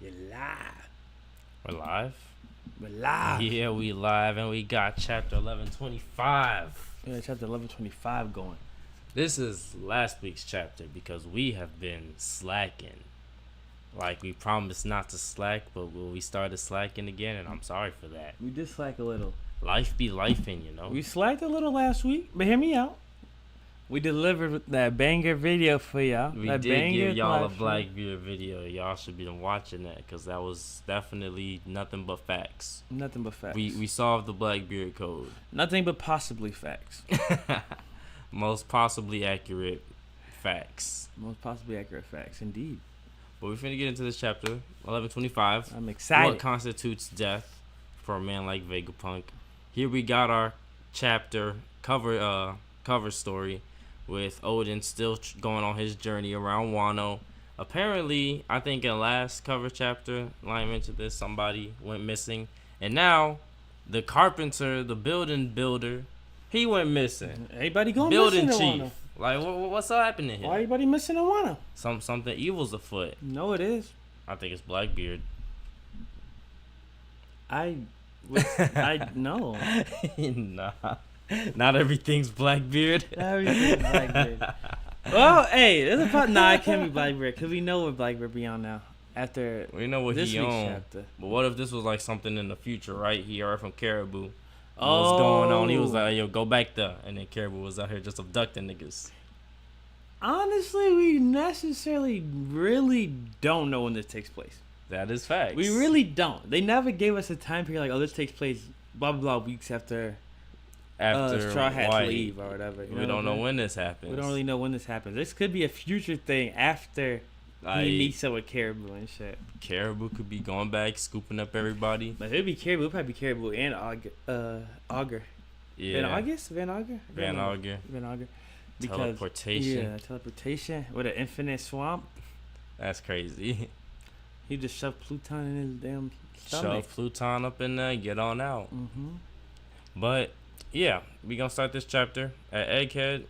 You're live. We're live? We're live. Yeah, we live, and we got chapter 1125. Yeah, chapter 1125 going. This is last week's chapter because we have been slacking. Like, we promised not to slack, but we started slacking again, and I'm sorry for that. We did slack a little. Life be lifing, you know? We slacked a little last week, but hear me out. We delivered that banger video for y'all. We that did give y'all a Blackbeard video. Y'all should be watching that because that was definitely nothing but facts. Nothing but facts. We solved the Blackbeard code. Nothing but possibly facts. Most possibly accurate facts. Most possibly accurate facts, indeed. But we're finna get into this chapter, 1125. I'm excited. What constitutes death for a man like Vegapunk? Here we got our chapter cover story with Odin still going on his journey around Wano. Apparently, I think in last cover chapter, Lion mentioned this, somebody went missing. And now, the carpenter, the building builder, he went missing. Everybody going building missing in chief. Wano. Like, what's happening here? Why everybody missing in Wano? Something evil's afoot. No, it is. I think it's Blackbeard. I know. Nah. Not everything's Blackbeard. Everything's Blackbeard. Well, hey, there's a part. Nah, it can't be Blackbeard because we know what Blackbeard be on now. After We know what this he week's owned. chapter. But what if this was like something in the future, right? He heard from Caribou. What's going on? He was like, yo, go back there. And then Caribou was out here just abducting niggas. Honestly, we necessarily really don't know when this takes place. That is facts. We really don't. They never gave us a time period like, oh, this takes place blah, blah, blah weeks after Straw Hats White. leave or whatever. We don't know when this happens. We don't really know when this happens. This could be a future thing after Like, he meets up with Caribou and shit. Caribou could be going back, scooping up everybody. But it'd be Caribou. It'd probably be Caribou and Augur. Yeah. Van Augur? Van Augur. Van Augur. Teleportation. Yeah, teleportation with an infinite swamp. That's crazy. He just shoved Pluton in his damn stomach. Shove Pluton up in there, get on out. Mm-hmm. But yeah, we gonna start this chapter at Egghead.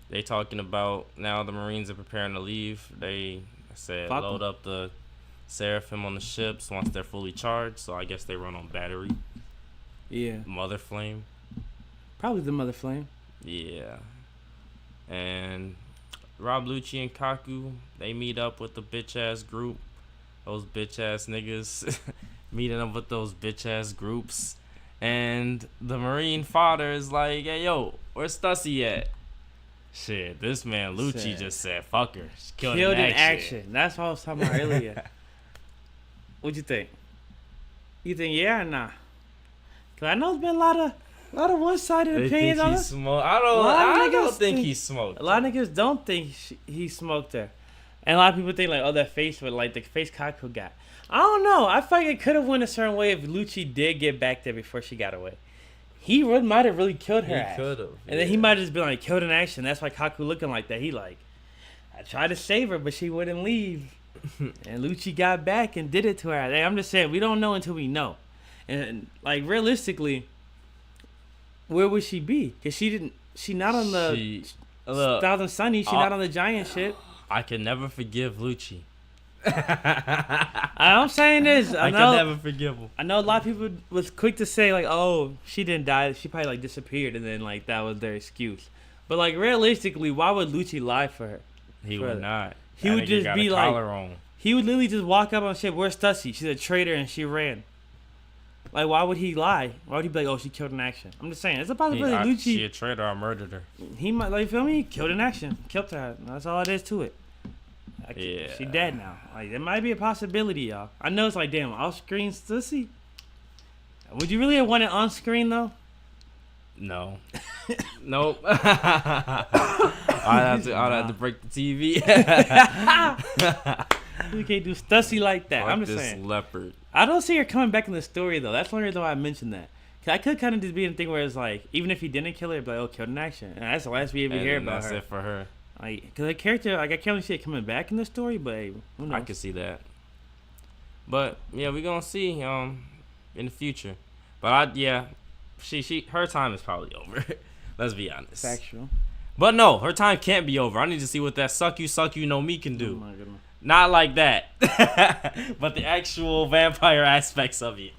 They talking about now the Marines are preparing to leave. They said Fuck 'em. load up the Seraphim on the ships once they're fully charged. So I guess they run on battery. Yeah. Mother Flame. Probably the Mother Flame. Yeah. And Rob Lucci and Kaku, they meet up with the bitch ass group. Those bitch ass niggas meeting up with those bitch ass groups. And the Marine father is like, hey, yo, where's Stussy at? Shit, this man Lucci Shit. just said, fuck her. She killed Killed in in action. action. That's what I was talking about earlier. What'd you think? You think yeah or nah? Cause I know there's been a lot of one-sided They opinions think on he it. smoked. A lot of I niggas don't think think- he smoked. A lot of niggas don't think he smoked her, and a lot of people think like, oh, that face with like the face Kaku got. I don't know. I feel like it could have went a certain way if Lucci did get back there before she got away. He might have really killed her. He ass. could have. And then he might have just been like killed in action. That's why Kaku looking like that. He like, I tried to save her, but she wouldn't leave. And Lucci got back and did it to her. Like, I'm just saying, we don't know until we know. And like realistically, where would she be? Cause she not on the Look, Thousand Sunny. She not on the giant ship. I can never forgive Lucci. I'm saying this. I can never forgive him. I know a lot of people was quick to say like, oh, she didn't die. She probably like disappeared, and then like that was their excuse. But like realistically, why would Lucci lie for her? He Brother. would not. He That would nigga just got be a like- collar on. He would literally just walk up on ship. Where's Stussy? She's a traitor and she ran. Like, why would he lie? Why would he be like, oh, she killed in action? I'm just saying, it's a possibility. She a Lucci, traitor. I murdered her. he might, like, feel me? Killed in action. Killed her. That's all it is to it. Yeah. She dead now. Like, there might be a possibility, y'all. I know it's like, damn, off-screen Stussy. Would you really have wanted on-screen, though? No. Nope. I'd have to break the TV. You can't do Stussy like that. Like I'm just this saying. leopard. I don't see her coming back in the story, though. That's one reason why I mentioned that. Cause I could kind of just be in a thing where it's like, even if he didn't kill her, it'd be like, oh, killed in action. And that's the last we ever And hear then about that's her. it for her. Like, cause the character, like, I can't really see it coming back in the story, but hey, who knows? I could see that. But yeah, we're gonna see in the future. But her time is probably over. Let's be honest. Factual. But no, her time can't be over. I need to see what that suck you no me can Oh do. my goodness. Not like that, but the actual vampire aspects of it.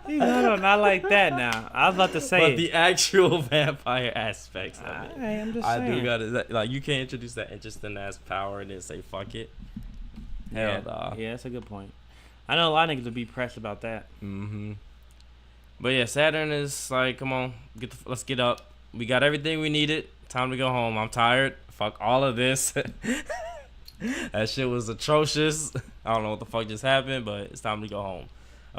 No, not like that. Now I was about to say, But the actual vampire aspects of it. I'm just I saying. do gotta like you can't introduce that interesting ass power and then say fuck it. Hell nah. Yeah, that's a good point. I know a lot of niggas would be pressed about that. Mm-hmm. But yeah, Saturn is like, come on, let's get up. We got everything we needed. Time to go home. I'm tired. Fuck all of this. That shit was atrocious. I don't know what the fuck just happened, but it's time to go home.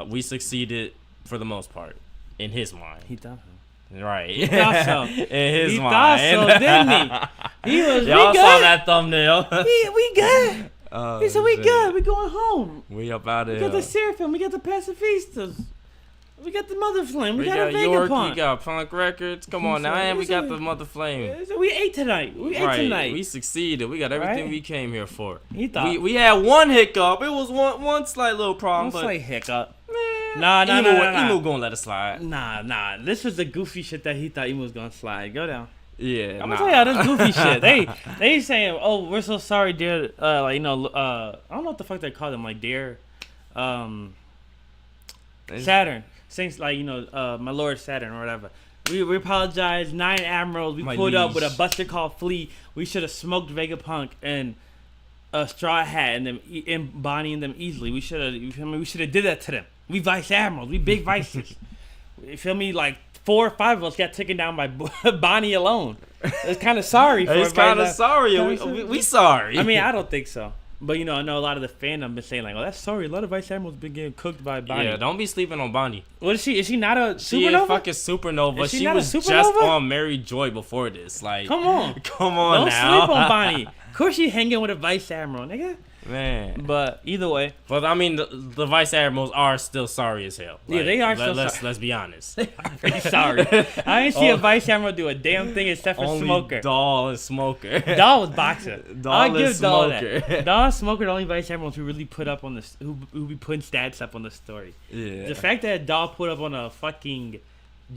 We succeeded for the most part, in his mind. He thought so. Right. He thought so. In his He mind. thought so, didn't he? He was. Y'all we saw good. that thumbnail. We good. Oh, He said we shit. good. We going home. We up out of We here. got the Seraphim. We got the Pacifistas. We got the Mother Flame. We, got a York, Vegapunk. we got Punk Records. Come on now, and we got the Mother Flame. So we ate tonight. We ate tonight. We succeeded. We got everything Right. we came here for. He thought. We had one hiccup. It was one slight little problem, Don't but say hiccup. nah, Nah. Emu gonna let it slide. Nah. This was the goofy shit that he thought Emu was gonna slide. Go down. Yeah, I'm nah. gonna tell y'all this goofy shit. They saying, oh, we're so sorry, dear. Like I don't know what the fuck they call them. Like dear, Saturn. Since like my Lord Saturn or whatever. We apologize. 9 admirals. We My pulled up with a liege. buster called Flea. We should have smoked Vegapunk and Straw Hat and them embodying them easily. We should have. You feel me? We should have did that to them. We vice admirals. We big vices. You feel me? Like 4 or 5 of us got taken down by Bonnie alone. It's kind of sorry for It's everybody kind of that- sorry. We sorry. I mean, I don't think so. But I know a lot of the fandom been saying like, "Oh, that's sorry." A lot of Vice Admirals been getting cooked by Bonnie. yeah, don't be sleeping on Bonnie. What is she? Is she not a She supernova? is fucking supernova. Is she She not a was just supernova? on Mary Joy before this. Like, Come on, come on don't now. sleep on Bonnie. Of course, she hanging with a Vice Admiral, nigga. Man. But either way, But I mean, the vice admirals are still sorry as hell. Yeah, they are still let's, sorry. Let's be honest. pretty sorry. I didn't see a Vice Admiral do a damn thing except for Only Smoker. Doll and Smoker. Doll was boxer. Doll I'll and give Doll Smoker. that. Doll and Smoker, the only Vice Admirals who really put up on this, who be putting stats up on the story. Yeah. The fact that Doll put up on a fucking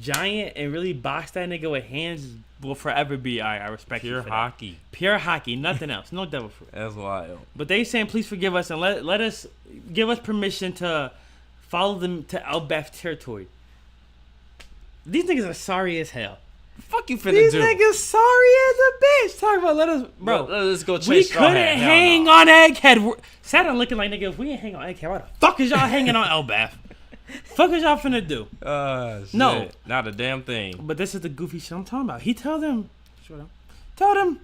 giant and really boxed that nigga with hands will forever be I respect you Pure for that. hockey. Pure hockey, nothing else. No devil fruit. That's wild. But they saying please forgive us and let us give us permission to follow them to Elbaf territory. These niggas are sorry as hell. Fuck you finna These do. niggas sorry as a bitch. Talk about let us, bro. Let's go chase We Straw couldn't Hat. Hell hang no. on Egghead. Saturn looking like nigga. If we ain't hang on Egghead, why the fuck is y'all hanging on Elbaf? Fuck is y'all finna do? Shit. No. Not a damn thing. But this is the goofy shit I'm talking about. He tell them,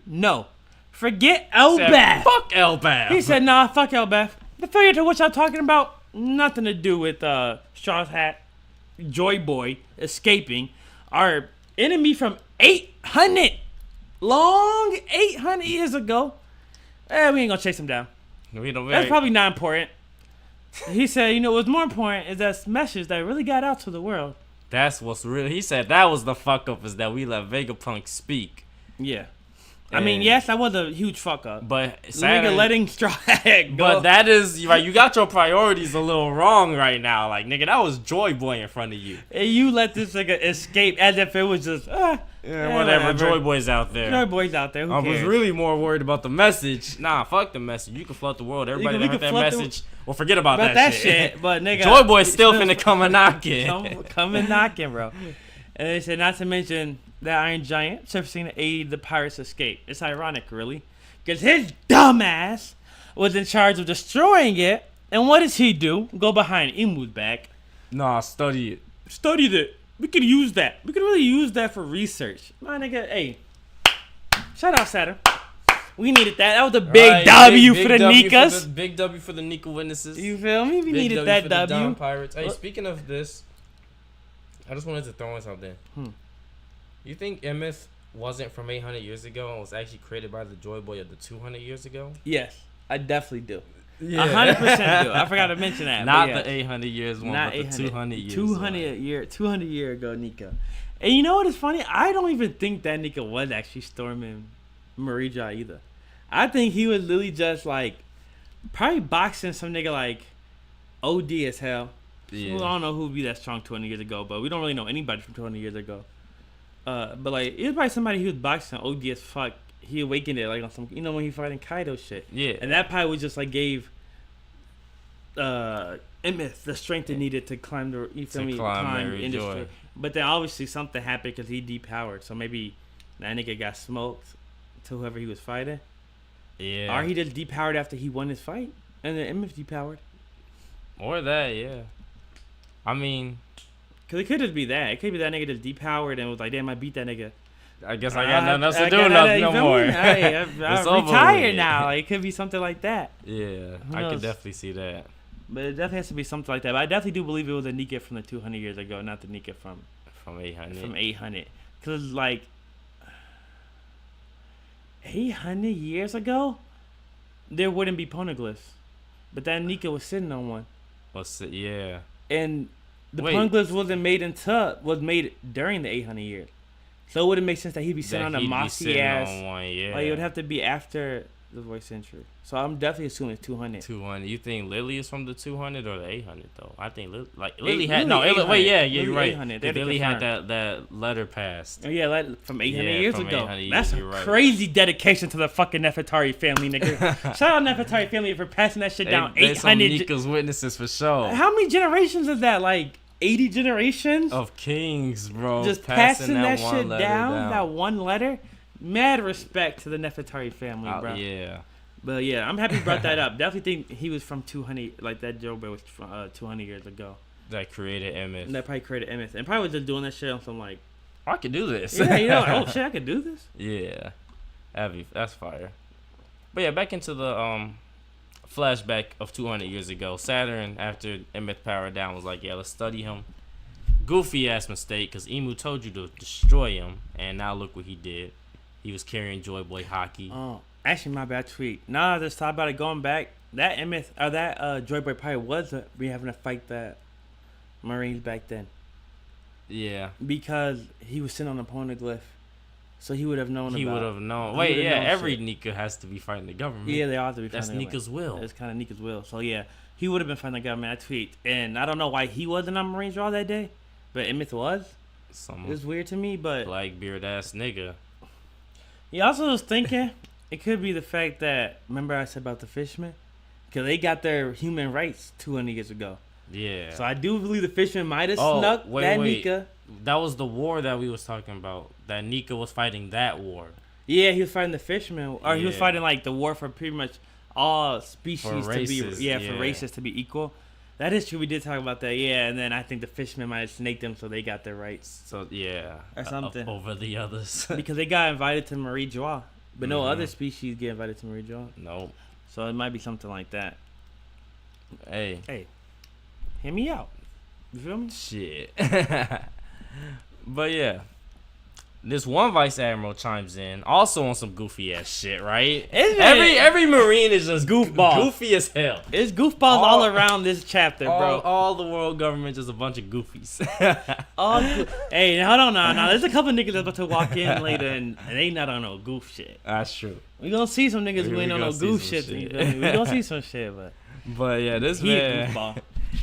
no, forget Said, Elbaf. fuck Elbaf. He said, nah, fuck Elbaf. The failure to what y'all talking about, nothing to do with Straw Hat, Joy Boy escaping. Our enemy from 800 years ago. We ain't gonna chase him down. We don't. That's probably not important. He said, what's more important is that message that really got out to the world. That's what's real. He said that was the fuck up is that we let Vegapunk speak. Yeah. I mean, And- yes, that was a huge fuck up. But Nigga Saturn, letting Straw Hat go. but that is right. You got your priorities a little wrong right now. Like nigga, that was Joy Boy in front of you. And you let this nigga escape as if it was just, Whatever. Joy Boy's out there. Joy Boy's out there. Who I cares? was really more worried about the message. Nah, fuck the message. You can flood the world. Everybody we that heard can that flood the- message. Well, forget about About that shit. But nigga. Joy Boy's still finna come and knocking. come and knocking, bro. And they said not to mention that Iron Giant surfacing to aid the pirates' escape. It's ironic, really, because his dumb ass was in charge of destroying it. And what does he do? Go behind Emu's back. Nah, study it. Studied it. We could use that. We could really use that for research. My nigga, hey. Shout out Saturn. We needed that. That was a big Right, W big for the W Nikas. Big W for the Nika witnesses. You feel me? We Big needed W that for the Don W. Pirates. Hey, What? speaking of this, I just wanted to throw in something. You think Emeth wasn't from 800 years ago and was actually created by the Joy Boy of the 200 years ago? Yes, I definitely do. 100% do. I forgot to mention that. Not but yes. the 800 years one, Not but the 200 years 200 year ago Nika. And you know what is funny? I don't even think that Nika was actually storming Marija either. I think he was literally just like probably boxing some nigga like OD as hell. Yeah. Well, I don't know who would be that strong 20 years ago, but we don't really know anybody from 20 years ago. But like it was probably somebody who was boxing OD as fuck he awakened it like on some, when he fighting Kaido shit. Yeah. And that probably was just like gave Emmet the strength it needed to climb the, you feel me, climb industry. But then obviously something happened because he depowered. So maybe that nigga got smoked to whoever he was fighting. Yeah. Or he just depowered after he won his fight, and then Emmet depowered. Or that, yeah. I mean, because it could just be that. It could be that nigga just depowered and was like, damn, I beat that nigga. I guess I got nothing else to do no more. I'm retired now. Like, it could be something like that. Yeah, I could definitely see that. But it definitely has to be something like that. But I definitely do believe it was a Nika from the 200 years ago, not the Nika from 800. From 800. Because, like, 800 years ago, there wouldn't be poneglyphs. But that Nika was sitting on one. Yeah. And the poneglyphs wasn't made during the 800 years. So it wouldn't make sense that he'd be sitting on a mossy ass. On one, yeah. Like, it would have to be after the voice century. So I'm definitely assuming 200. 200. You think Lily is from the 200 or the 800 though? I think Lily you're right. Lily had that letter passed. Oh yeah, from 800 years from ago. 800 That's a crazy dedication to the fucking Nefertari family, nigga. Shout out Nefertari family for passing that shit down. 800. Some Nika's witnesses for sure. How many generations is that? Like 80 generations of kings, bro. Just passing that shit down. That one letter. Mad respect to the Nefertari family, bro. Yeah. But yeah, I'm happy you brought that up. Definitely think he was from 200, like that Joe Bear was from 200 years ago. That created Emmet. That probably created Emmet. And probably was just doing that shit on some like, I could do this. Yeah, oh shit, I could do this. Yeah. That's fire. But yeah, back into the flashback of 200 years ago. Saturn, after Emmet powered down, was like, yeah, let's study him. Goofy ass mistake, because Imu told you to destroy him, and now look what he did. He was carrying Joy Boy Haki. Oh, actually, my bad tweet. Nah, just thought about it going back. That Emmet or that Joy Boy probably was having to fight that Marines back then. Yeah. Because he was sitting on a poneglyph. So he would have known He would have known. Wait, yeah, every Nika has to be fighting the government. Yeah, they all have to be fighting the government. That's Nika's will. It's kind of Nika's will. So yeah, he would have been fighting the government. I tweet. And I don't know why he wasn't on Marines Raw that day, but Emmet was. It was weird to me, but... Blackbeard ass nigga. He also was thinking it could be the fact that, remember I said about the fishermen? Because they got their human rights 200 years ago. Yeah. So I do believe the fisherman might have snuck that Nika. That was the war that we was talking about. That Nika was fighting that war. Yeah, he was fighting the fishermen. Or he was fighting like the war for pretty much all species to be... for races to be equal. That is true. We did talk about that. Yeah, and then I think the fishermen might have snaked them so they got their rights. So, yeah. Or something. Over the others. Because they got invited to Marie Joie. But no other species get invited to Marie Joie. Nope. So it might be something like that. Hey. Hear me out. You feel me? Shit. But yeah. This one vice admiral chimes in, also on some goofy ass shit, right? Every marine is just goofy as hell. It's goofballs all around this chapter, bro. All the world government is a bunch of goofies. Hey, hold on now. There's a couple niggas that's about to walk in later, and they not on no goof shit. That's true. We gonna see some niggas who ain't on no goof shit. We gonna see some shit, but yeah, this man,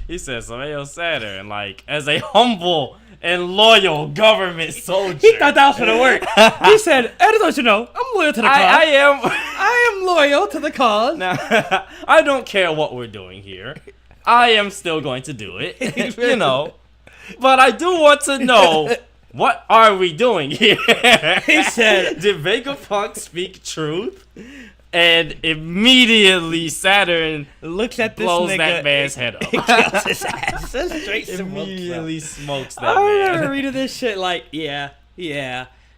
he said, "So hey, Saturn, like as a humble and loyal government soldier." He thought that was gonna work. He said, "Don't you know, I'm loyal to the cause. I am loyal to the cause. Now, I don't care what we're doing here. I am still going to do it, you know. But I do want to know, what are we doing here?" He said, "Did Vegapunk speak truth?" And immediately Saturn looks at this blows nigga, that man's head up. Kills his ass. Immediately smokes that man. I remember reading this shit like, yeah.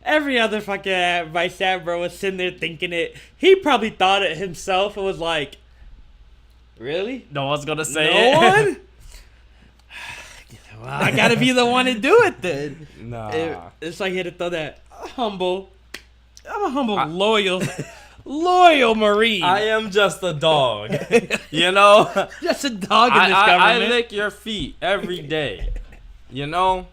Every other fucking vice admiral was sitting there thinking it. He probably thought it himself and was like, really? No one's gonna say it. No one? Well, I gotta be the one to do it then. Nah. It's like he had to throw that humble. I'm a humble, loyal Marine. I am just a dog. You know? Just a dog in this government. I lick your feet every day. You know?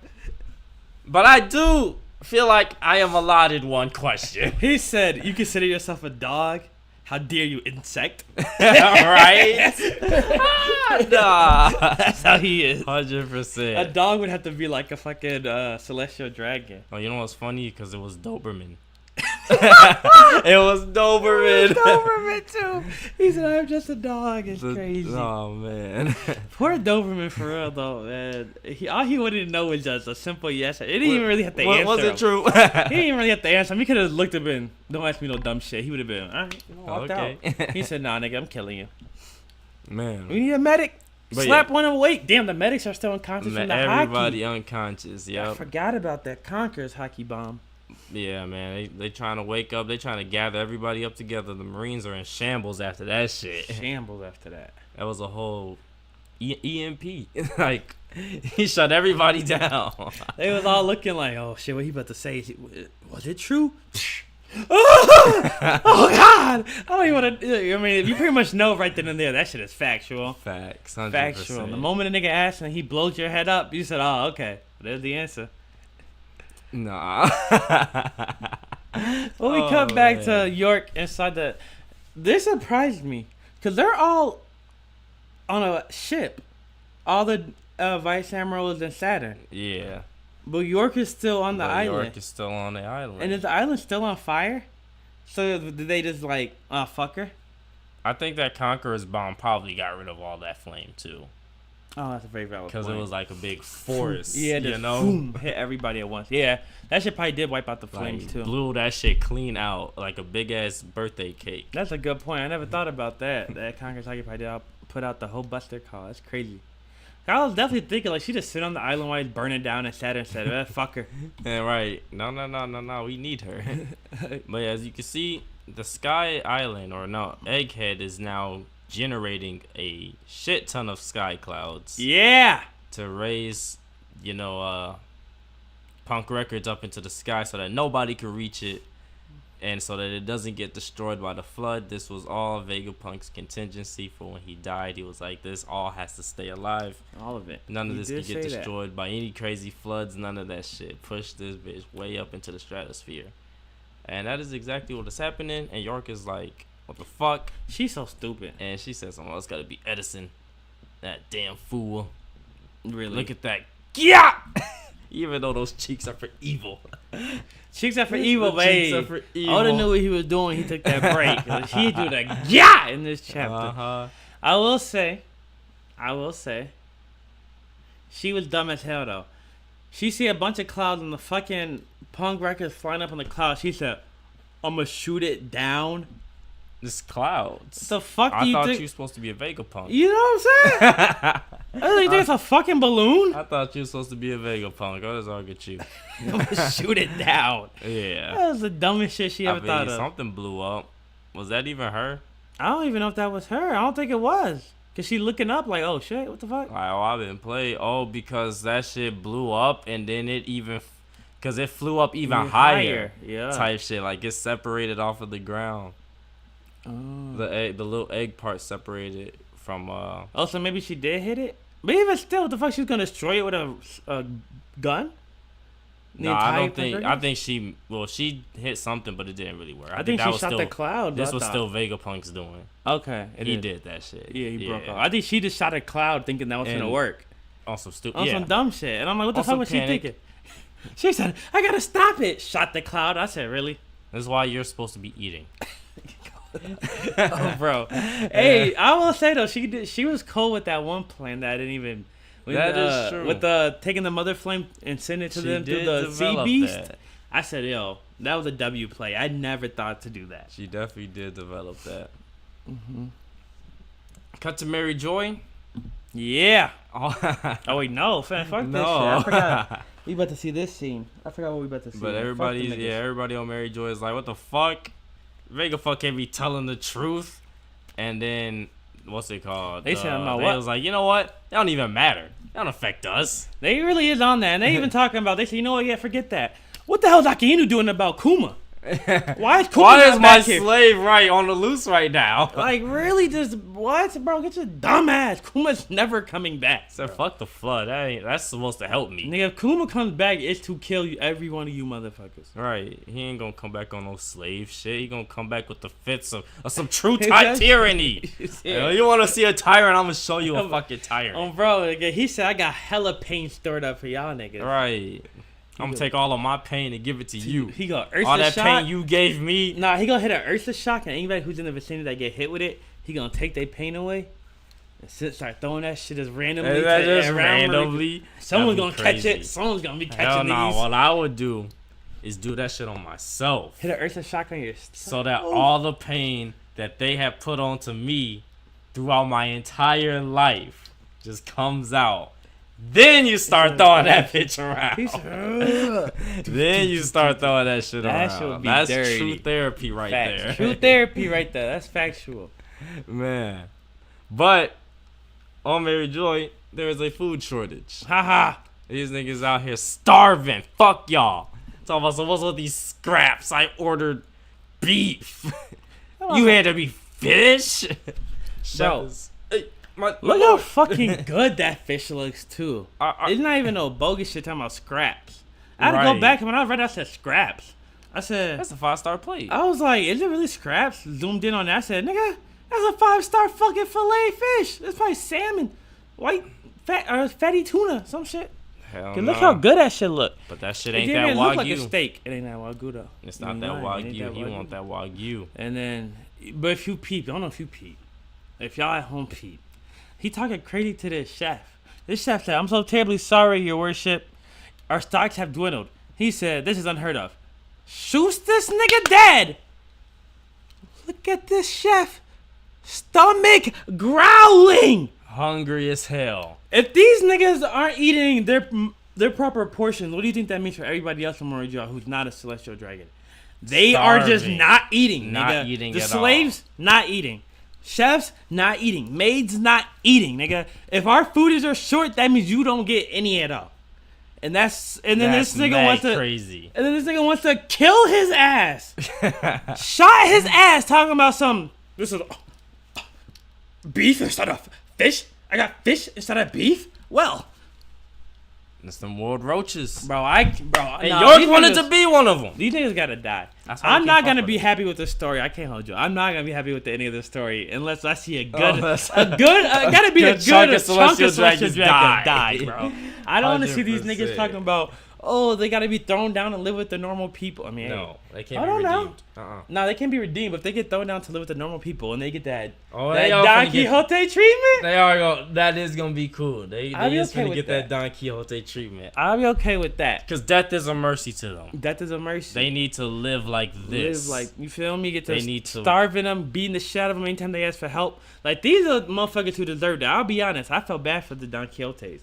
But I do feel like I am allotted one question. He said, "You consider yourself a dog? How dare you, insect?" Right? Nah. That's how he is. 100%. A dog would have to be like a fucking celestial dragon. Oh, you know what's funny? Because it was Doberman. It was Doberman. Doberman too. He said, "I'm just a dog." It's crazy. Oh man. Poor Doberman for real though, man. All he wanted to know was just a simple yes. It didn't even really have to answer. Was it him. true? He didn't even really have to answer him. He could have looked at him. Don't ask me no dumb shit. He would have been, all right, walked out. He said, "Nah, nigga, I'm killing you. Man. We need a medic." But Slap one awake. Damn, the medics are still unconscious from the everybody hockey. unconscious. I Yep. forgot about that Conquerors hockey bomb. Yeah, man. They trying to wake up. They trying to gather everybody up together. The Marines are in shambles after that shit. Shambles after that. That was a whole EMP. Like, he shut everybody down. They was all looking like, oh shit, what he about to say? Was it true? Oh God! I don't even want to. I mean, you pretty much know right then and there that shit is factual. Facts. 100%. Factual. The moment a nigga asks and he blows your head up, you said, "Oh, okay, there's the answer." Nah. Well, we cut back to York inside the. This surprised me because they're all on a ship. All the Vice Admirals and Saturn. Yeah. But York is still on the island. York is still on the island. And is the island still on fire? So did they just like, fuck her? I think that Conqueror's bomb probably got rid of all that flame too. Oh, that's a very valid point. Because it was like a big forest. Yeah, you just know? boom, hit everybody at once. Yeah, that shit probably did wipe out the flames Like, too. blew that shit clean out like a big ass birthday cake. That's a good point. I never thought about that. That Congress hockey probably did put out the whole Buster call. That's crazy. I was definitely thinking like she just sit on the island while he's burning down and Saturn said, fuck her. Yeah, right. No. We need her. But yeah, as you can see, the Sky Island Egghead is now generating a shit ton of sky clouds. Yeah. To raise, Punk Records up into the sky so that nobody could reach it. And so that it doesn't get destroyed by the flood. This was all Vegapunk's contingency for when he died. He was like, this all has to stay alive. All of it. None of this can get destroyed by any crazy floods. None of that shit. Push this bitch way up into the stratosphere. And that is exactly what is happening. And York is like, what the fuck? She's so stupid. And she says, oh, it's got to be Edison. That damn fool. Really? Look at that. Yeah! Even though those cheeks are for evil. Cheeks are for evil, babe. Cheeks are for evil. Oda knew what he was doing. He took that break. He do the yeah in this chapter. Uh-huh. I will say, she was dumb as hell though. She see a bunch of clouds and the fucking Punk Records flying up on the clouds. She said, "I'm gonna shoot it down." This clouds. What the fuck do I you thought think? you were supposed to be a Vegapunk. You know what I'm saying? I think it's a fucking balloon. I thought you were supposed to be a Vegapunk. What does all get you? I'm gonna shoot it down. Yeah. That was the dumbest shit she ever thought of. Something blew up. Was that even her? I don't even know if that was her. I don't think it was. Cause she looking up like, oh shit, what the fuck? I didn't play. Oh, because that shit blew up and then it even, cause it flew up even higher. Yeah. Type shit. Like it separated off of the ground. Oh. The little egg part separated from. Oh, so maybe she did hit it. But even still, what the fuck? She's gonna destroy it with a gun? No, I don't think. I think she. Well, she hit something, but it didn't really work. I think that she was shot still, the cloud. This was still Vegapunk's doing. Okay, he did that shit. Yeah, he broke off. I think she just shot a cloud thinking that was gonna work. On some stupid. On some dumb shit, and I'm like, what the fuck was she thinking? She said, "I gotta stop it." Shot the cloud. I said, "Really?" This is why you're supposed to be eating. Oh, bro. Hey, I will say though, she was cool with that one plan that I didn't even. That is true. With taking the mother flame and sending it to them through the sea beast. I said, yo, that was a W play. I never thought to do that. She definitely did develop that. Mm-hmm. Cut to Mary Joy. Yeah. Oh wait, no, fuck this shit. I forgot. We about to see this scene. I forgot what we about to see. But everybody on Mary Joy is like, what the fuck? Vegafuck can't be telling the truth. And then, what's it called? They said, what? They was like, you know what? That don't even matter. That don't affect us. They really is on that. And they even talking about, they said, you know what? Yeah, forget that. What the hell is Akainu doing about Kuma? Why is Kuma Why is my here? slave right on the loose right now? Like, really? Just, what? Bro, get your dumb ass. Kuma's never coming back. So fuck the flood. That's supposed to help me. Nigga, if Kuma comes back, it's to kill you, every one of you motherfuckers. Right. He ain't gonna come back on no slave shit. He gonna come back with the fits of some true tyranny. Yeah. You wanna see a tyrant? I'm gonna show you a fucking tyrant. Bro, nigga, he said, I got hella pain stored up for y'all niggas. Right. I'm gonna take all of my pain and give it to you. He go Ursa All that shot. pain you gave me. Nah, he gonna hit an Ursa shock, and anybody who's in the vicinity that get hit with it, he gonna take their pain away and start throwing that shit as randomly. Just around randomly. Someone's That'd gonna be catch it. crazy. Someone's gonna be Hell catching no. these. What I would do is do that shit on myself, Hit an Ursa shock on your so that all the pain that they have put onto me throughout my entire life just comes out. Then you start throwing that bitch around. Then you start throwing that shit That around. shit would be That's dirty. true therapy right Facts. there. True therapy right there. That's factual. Man. But on Mary Joy, there is a food shortage. Haha. These niggas out here starving. Fuck y'all. Talking about, so what's with these scraps? I ordered beef. You had to be fish? Bro. Hey, Look how fucking good that fish looks too. I- It's not even no bogus shit talking about scraps. I had to go Right. back and when I read, I said scraps. I said, That's a 5-star plate. I was like, is it really scraps? Zoomed in on that. I said, nigga, that's a 5-star fucking fillet fish. That's probably salmon, white fat or fatty tuna, some shit. Hell Look no. how good that shit look. But that shit It ain't didn't that even look like a Wagyu. steak. It ain't that Wagyu though. It's not You that lying. It ain't Wagyu. He want that Wagyu. And then, but if you peep, I don't know if you peep. If y'all at home peep, he talking crazy to this chef. This chef said, "I'm so terribly sorry, your worship. Our stocks have dwindled." He said, "This is unheard of. Shoots this nigga dead." Look at this chef, stomach growling. Hungry as hell. If these niggas aren't eating their proper portions, what do you think that means for everybody else from Morijo who's not a celestial dragon? They are just Starving. not eating. Not nigga. eating The at slaves not eating. Chefs not eating. Maids not eating, nigga. If our food are short, that means you don't get any at all. And then That's this nigga mad wants to crazy. and then this nigga wants to kill his ass. Shot his ass talking about some. This is beef instead of fish. I got fish instead of beef. Well, That's them world roaches. bro, And nah, York these wanted niggas- to be one of them. These niggas gotta die. That's why I I'm can't not fuck gonna with be it. happy with this story. I can't hold you. I'm not gonna be happy with any of this story unless I see a good, Unless- gotta be a good good chunk of chunk of Celestial Celestial Dragons Dragon die. die, bro. I don't want to see these niggas 100%. talking about, oh, they gotta be thrown down and live with the normal people. I mean, hey, No, they I can't don't be know. redeemed. no, they can't be redeemed. But if they get thrown down to live with the normal people and they get that, Oh, that they all Don finna get- Quixote treatment, They are going. That is gonna be cool. They I'll be is okay gonna with get that. that Don Quixote treatment. I'll be okay with that. Cause death is a mercy to them. Death is a mercy. They need to live like this. Live like, you feel me? Get to They need to- starving them, beating the shit out of them anytime they ask for help. Like, these are motherfuckers who deserve that. I'll be honest, I felt bad for the Don Quixotes.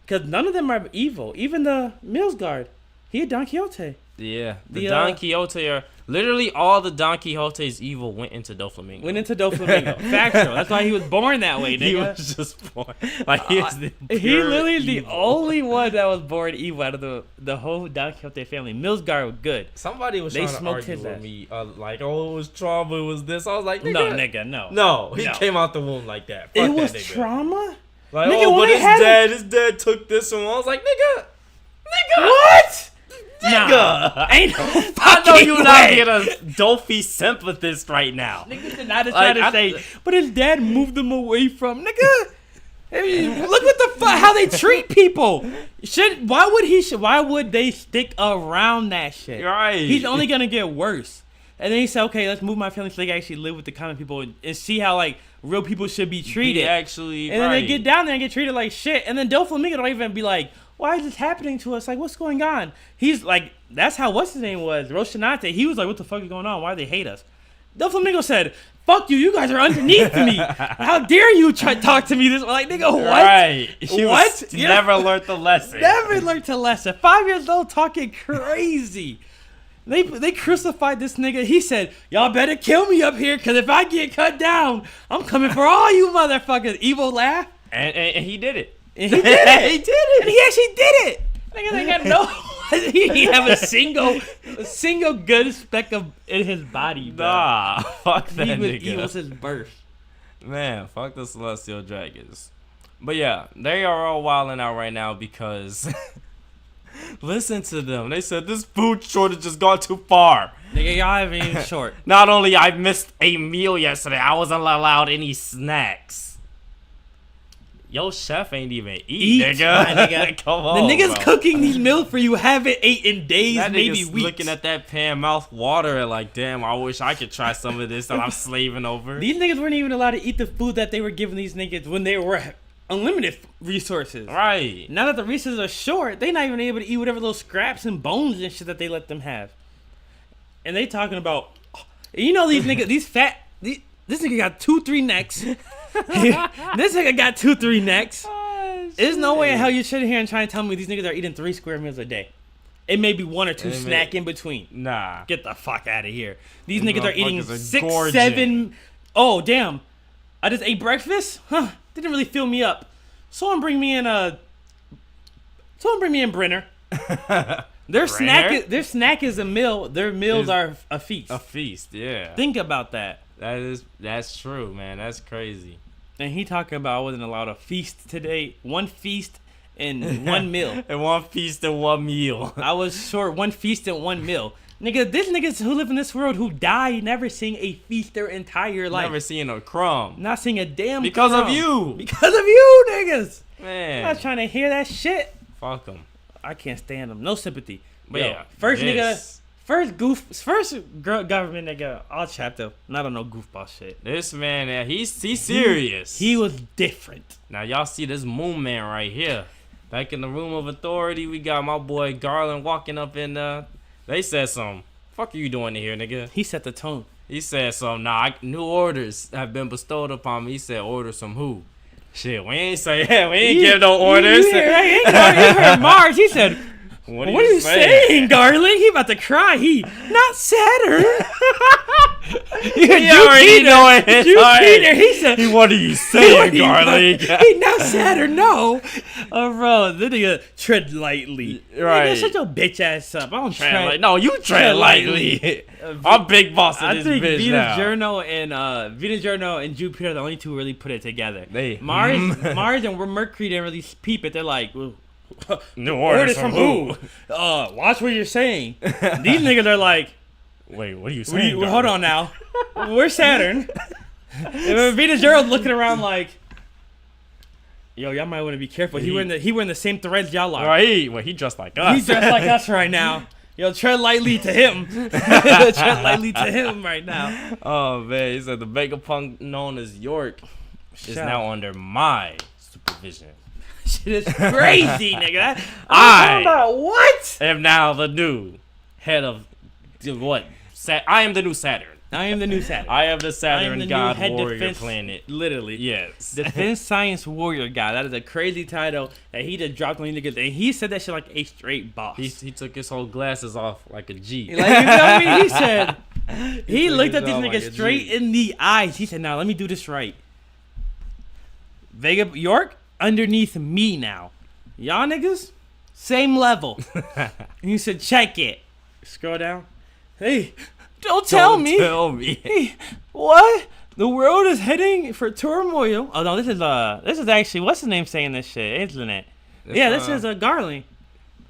Because none of them are evil. Even the Millsguard, he a Don Quixote. Yeah, the The, Don Quixote are literally all the Don Quixote's evil went into Doflamingo. Went into Doflamingo. Factual. That's why he was born that way, nigga. He was just born like he was the He pure literally is the evil. only one that was born evil out of the whole Don Quixote family. Millsguard was good. Somebody was They trying to smoked argue his with ass. me, like, oh, it was trauma, it was this. I was like, No, nigga, nigga, no. no, he No. came out the womb like that. It Fuck was that nigga. trauma? Like, Nigga, oh, when but they had his dad took this one. I was like, nigga, What? nigga. Nah, ain't no I fucking know you not way. being a Dolphy sympathist right now. Niggas did not Like, try to say, but his dad moved him away from nigga. I mean, look what the fuck how they treat people. Why would they stick around that shit? Right. He's only gonna get worse. And then he said, okay, let's move my family so they can actually live with the common people and see how like real people should be treated. Actually, And then they get down there and get treated like shit. And then Doflamingo don't even be like, why is this happening to us? Like, what's going on? He's like, that's how what's his name was, Roshinate. He was like, what the fuck is going on? Why do they hate us? Doflamingo said, fuck you, you guys are underneath me. How dare you talk to me this way? Like, nigga, what? Right. You What? Yeah. never learned the lesson. Never learned a lesson. 5 years old talking crazy. They crucified this nigga. He said, y'all better kill me up here, because if I get cut down, I'm coming for all you motherfuckers. Evil laugh. And he did it. And he did it. He did it. And he actually did it. Nigga, they got no. He didn't have a single good speck of in his body, bro. Nah, fuck that He was nigga. evil since birth. Man, fuck the Celestial Dragons. But yeah, they are all wilding out right now because listen to them. They said this food shortage has gone too far. Nigga, y'all haven't eaten short. Not only I missed a meal yesterday, I wasn't allowed any snacks. Yo, chef ain't even Eat, nigga. my nigga. Come on, the niggas bro. cooking these meals for you haven't ate in days, That maybe nigga's weeks. looking at that pan, mouth watering like, damn, I wish I could try some of this that I'm slaving over. These niggas weren't even allowed to eat the food that they were giving these niggas when they were unlimited resources. Right. Now that the resources are short, they not even able to eat whatever little scraps and bones and shit that they let them have. And they talking about, you know, these niggas, this nigga got 2-3 necks. This nigga got 2-3 necks. There's no way in hell you're sitting here and trying to tell me these niggas are eating 3 square meals a day. It may be 1 or 2 snack in between. Nah. Get the fuck out of here. These These niggas are eating motherfuckers are 6, gorging. 7. Oh damn! I just ate breakfast. Huh? Didn't really fill me up. Someone bring me in Brenner. Their snack is a meal. Their meals are a feast. A feast, yeah. Think about that. That's true, man. That's crazy. And he talking about I wasn't allowed a feast today. 1 feast and 1 meal. And 1 feast and 1 meal. I was short 1 feast and 1 meal. Nigga, this niggas who live in this world who die never seeing a feast their entire life. Never seen a crumb. Not seeing a damn Because of crumb. you. Because of you, niggas. Man. I'm not trying to hear that shit. Fuck them. I can't stand them. No sympathy. But Yo, yeah, first this. nigga, first government nigga, all chapter. Not on no goofball shit. This man, he's serious. He was different. Now y'all see this Moon Man right here. Back in the room of authority, we got my boy Garland walking up in they said something. Fuck are you doing in here, nigga? He set the tone. He said something. Nah, new orders have been bestowed upon me. He said orders from who? Shit, we ain't say we ain't give no orders. You heard Mars. He said, what are you saying, Garland? He about to cry. He not Saturn. He already knowing his heart. He said, What are you saying, Garland? He not Saturn. No, bro. The nigga tread lightly. Right. Nigga, shut your bitch ass up. I don't Tread tread. light. No, you tread lightly. I'm big boss of I this think bitch Venus now. Journal and Jupiter are the only two who really put it together. They- Mars and Mercury didn't really peep it. They're like, well, New orders from who? Watch what you're saying. These niggas are like, Wait, what are you saying? hold on now. We're Saturn. And Venus Journal looking around like, yo, y'all might want to be careful. He wearing the same threads y'all are. Right, well, he dressed like us. He's dressed like us right now. Yo, tread lightly to him. Tread lightly to him right now. Oh man, he said the Vegapunk known as York is Shut now up. under my supervision. Shit is crazy, nigga. I- I'm talking about what? I am now the new head of what? I am the new Saturn. I am the new Saturn. I am the I am Saturn the God new head warrior defense, planet. Literally. Yes. Defense Science Warrior guy. That is a crazy title that he just dropped on these niggas. And he said that shit like a straight boss. He took his whole glasses off like a G. Like, you feel me? He said, he took looked his at these off like niggas a straight G. in the eyes. He said, now let me do this right. Vega York underneath me now. Y'all niggas, same level. And he said, check it. Scroll down. Hey, don't tell me. Tell me. Hey, what? The world is heading for turmoil. Oh no, this is actually what's his name saying this shit, isn't it? Yeah, this is Garland.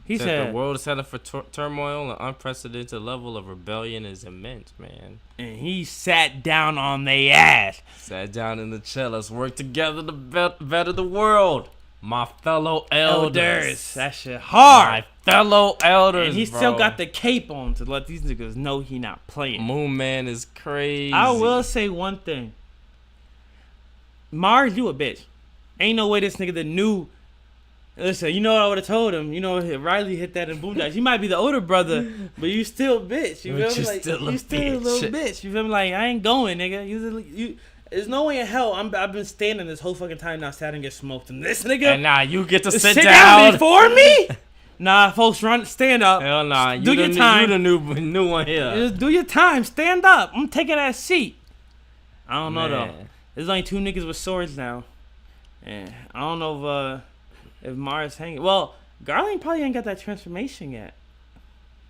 He said the world is headed for turmoil. An unprecedented level of rebellion is immense, man. and he sat down on they ass. Sat down in the chair. Let's work together to better the world. My fellow elders. That shit hard. My fellow elders. And he bro. still got the cape on to let these niggas know he not playing. Moon Man is crazy. I will say one thing. Mars, you a bitch. Ain't no way this nigga the new. Listen, you know what I would have told him. You know, if Riley hit that in Boondocks. You might be the older brother, but you still a bitch. You But feel me? you Like, still a you still a bitch. little bitch. You feel me? Like, I ain't going, nigga. You. There's no way in hell I've been standing this whole fucking time now, Saturn get smoked, and this nigga And now you get to sit down down. before me. Nah, folks, stand up. Hell nah. You Do the your new- time. You the new one here. Just do your time. Stand up. I'm taking that seat. I don't know though. Man. There's only 2 niggas with swords now. And I don't know if Mars hanging. Well, Garland probably ain't got that transformation yet.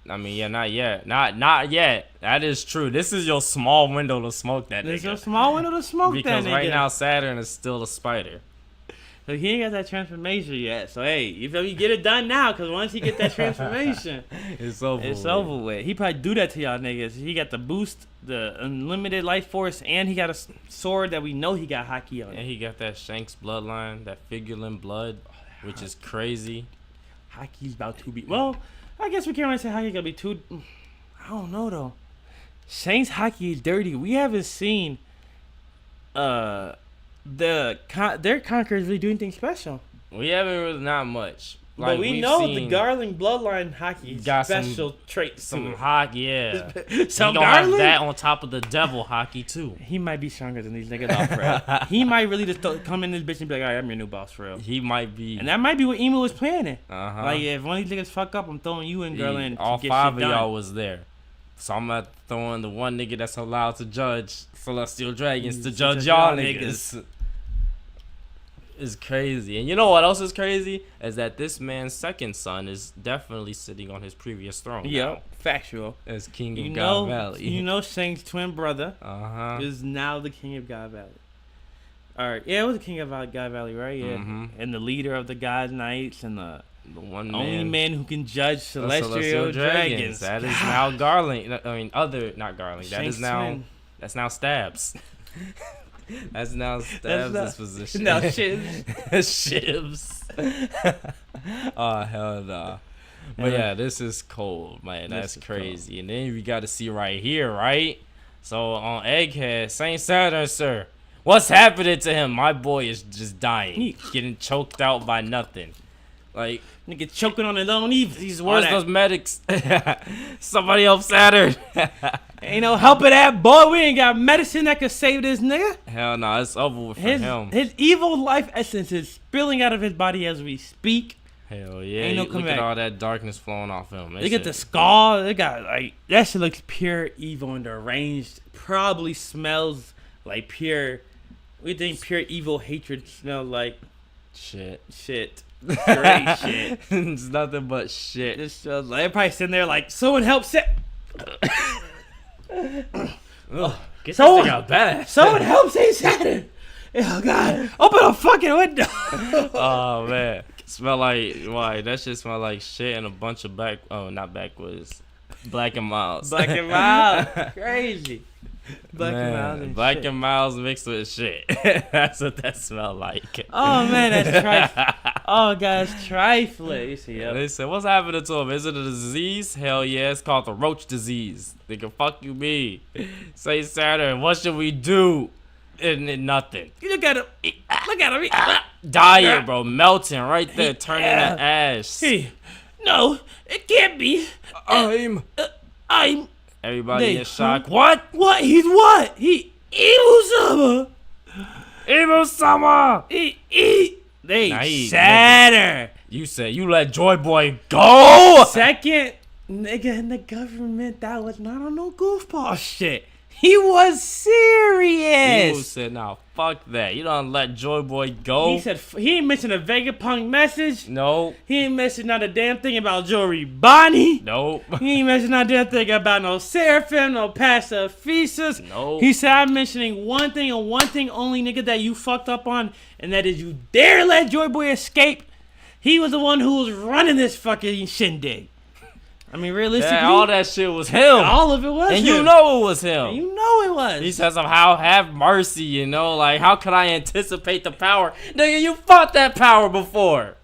I mean, yeah, not yet. Not yet. That is true. This is your small window to smoke that There's nigga. a small window to smoke Because that nigga. right now Saturn is still a spider. So he ain't got that transformation yet. So hey, you feel me? Get it done now, cause once he get that transformation, It's over. it's over with. He probably do that to y'all niggas. He got the boost, the unlimited life force, and he got a sword that we know he got hockey on. And he got that Shanks bloodline, that Figurlin blood, which is crazy. Hockey's about to be. Well, I guess we can't really say hockey gonna be too. I don't know though. Shane's hockey is dirty. We haven't seen their conquerors really do anything special. We haven't really not much. But we we've know the seen Garland bloodline hockey got special traits. some to hockey, yeah. it. Some Some gonna have Garland. that on top of the devil hockey too. He might be stronger than these niggas off rap. He might really just come in this bitch and be like, all right, I'm your new boss for real. He might be. And that might be what Emu was planning. Uh-huh. Like, if one of these niggas fuck up, I'm throwing you in Garland. All to get 5 shit of done. y'all was there. So I'm not throwing the one nigga that's allowed to judge Celestial Dragons to judge y'all niggas. It's crazy. And you know what else is crazy? Is that this man's second son is definitely sitting on his previous throne. Yep, factual. As King You of know, God Valley. you know, Shane's twin brother Uh-huh. is now the king of God Valley. All right, yeah, it was the king of God Valley, right? Yeah, Mhm. and the leader of the God Knights and the The one only man who can judge the celestial dragons. That is God. now Garland. I mean, not Garland. That Shane's is now. twin. That's now Stabs. That's now Stabs' not- position. No, shit. Shivs. Oh, hell nah. But yeah, this is cold, man. This That's is crazy. And then we got to see right here, right? So on Egghead, Saint Saturn, sir. What's happening to him? My boy is just dying. Yeet. Getting choked out by nothing. Like, Nigga choking on his own evil. these where's those medics? Somebody help Saturn. Ain't no helping that boy. We ain't got medicine that could save this nigga. Hell no, it's over with for His him. his evil life essence is spilling out of his body as we speak. Hell yeah. Ain't no Look comeback. at all that darkness flowing off him. That Look at shit- the skull. They got like that shit looks pure evil and deranged. Probably smells like pure. We think pure evil hatred smells like shit. shit. Straight shit. It's nothing but shit. This smells like they're probably sitting there like someone help set. Ugh, get So- this thing out bad. Someone help Saint Saturn. Oh God! Open a fucking window. Oh man, smell like why? That shit smell like shit and a bunch of not backwoods, Black and Miles. Black and mild, crazy. Black and mild, and Black shit. and Miles mixed with shit. That's what that smell like. Oh man, that's trifling. Oh God, it's trifling. You see, They said, "What's happening to him? Is it a disease? Hell yeah, it's called the roach disease. They can fuck you, me. Say Saturn, what should we do? And nothing. You look at him. Look at him. Dying, bro, melting right there, turning to ash. Hey, no, it can't be. I'm I'm. everybody They- in shock. What? What? He's what? He evil summer. Evil Summer. They Nah, he- Saturn. You said you let Joy Boy go. Second nigga in the government that was not on no goofball shit. He was serious. You said, "Nah, fuck that. You don't let Joy Boy go." He said he ain't mentioned a Vegapunk message. "No, He ain't mentioned not a damn thing about Jory Bonnie. nope, He ain't mentioned not a damn thing about no Seraphim, no Pacifistas. nope." He said I'm mentioning one thing and one thing only, nigga, that you fucked up on, and that is you dare let Joy Boy escape. He was the one who was running this fucking shindig. I mean, realistically, Yeah, all that shit was him, all of it was and him. you know it was him. You know it was. He says, "How have mercy," you know, like how could I anticipate the power? Nigga, you fought that power before.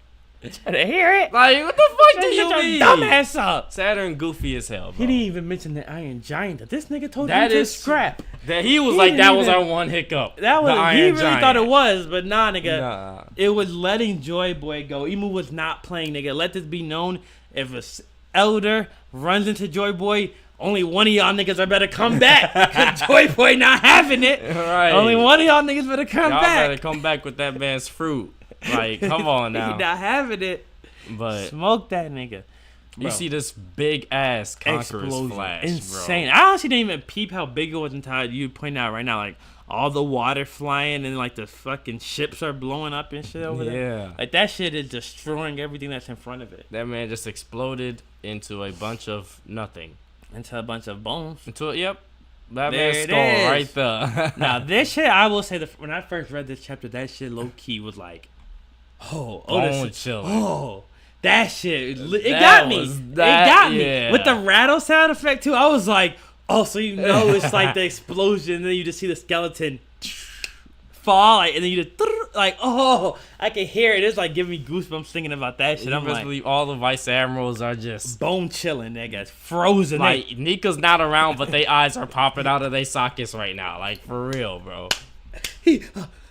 Try to hear it. Like, what the fuck do Shut you your mean? dumbass up. Saturn goofy as hell, bro. He didn't even mention the Iron Giant that this nigga told That him to is- scrap. That he was He like, didn't that was even- our one hiccup. That was the Iron he really Giant. thought it was, but nah, nigga. Nah. It was letting Joy Boy go. Emu was not playing, nigga. Let this be known. If a elder runs into Joy Boy, only one of y'all niggas are better come back. Cause Joy Boy not having it. Right. Only one of y'all niggas better come Y'all back. better come back with that man's fruit. Like, come on He now. not having it. But Smoke that nigga. you Bro. see this big ass Conqueror's Explosion. flash, Insane. bro. I honestly didn't even peep how big it was until you point out right now, like all the water flying and like the fucking ships are blowing up and shit over there. Yeah. Like that shit is destroying everything that's in front of it. That man just exploded into a bunch of nothing. Into a bunch of bones. Yep. That There man's it skull is. right there. Now this shit, I will say, when I first read this chapter, that shit low key was like Oh, Bone Otis. chilling. Oh, that shit. It That got me. was- It that- got me. yeah. With the rattle sound effect, too. I was like, oh, so you know it's like the explosion. And then you just see the skeleton fall. Like, and then you just, like, oh, I can hear it. It's like giving me goosebumps thinking about that shit. You I'm best like, believe all the vice admirals are just bone chilling, nigga. It's frozen. like Nika's not around, but they eyes are popping out of their sockets right now. Like for real, bro.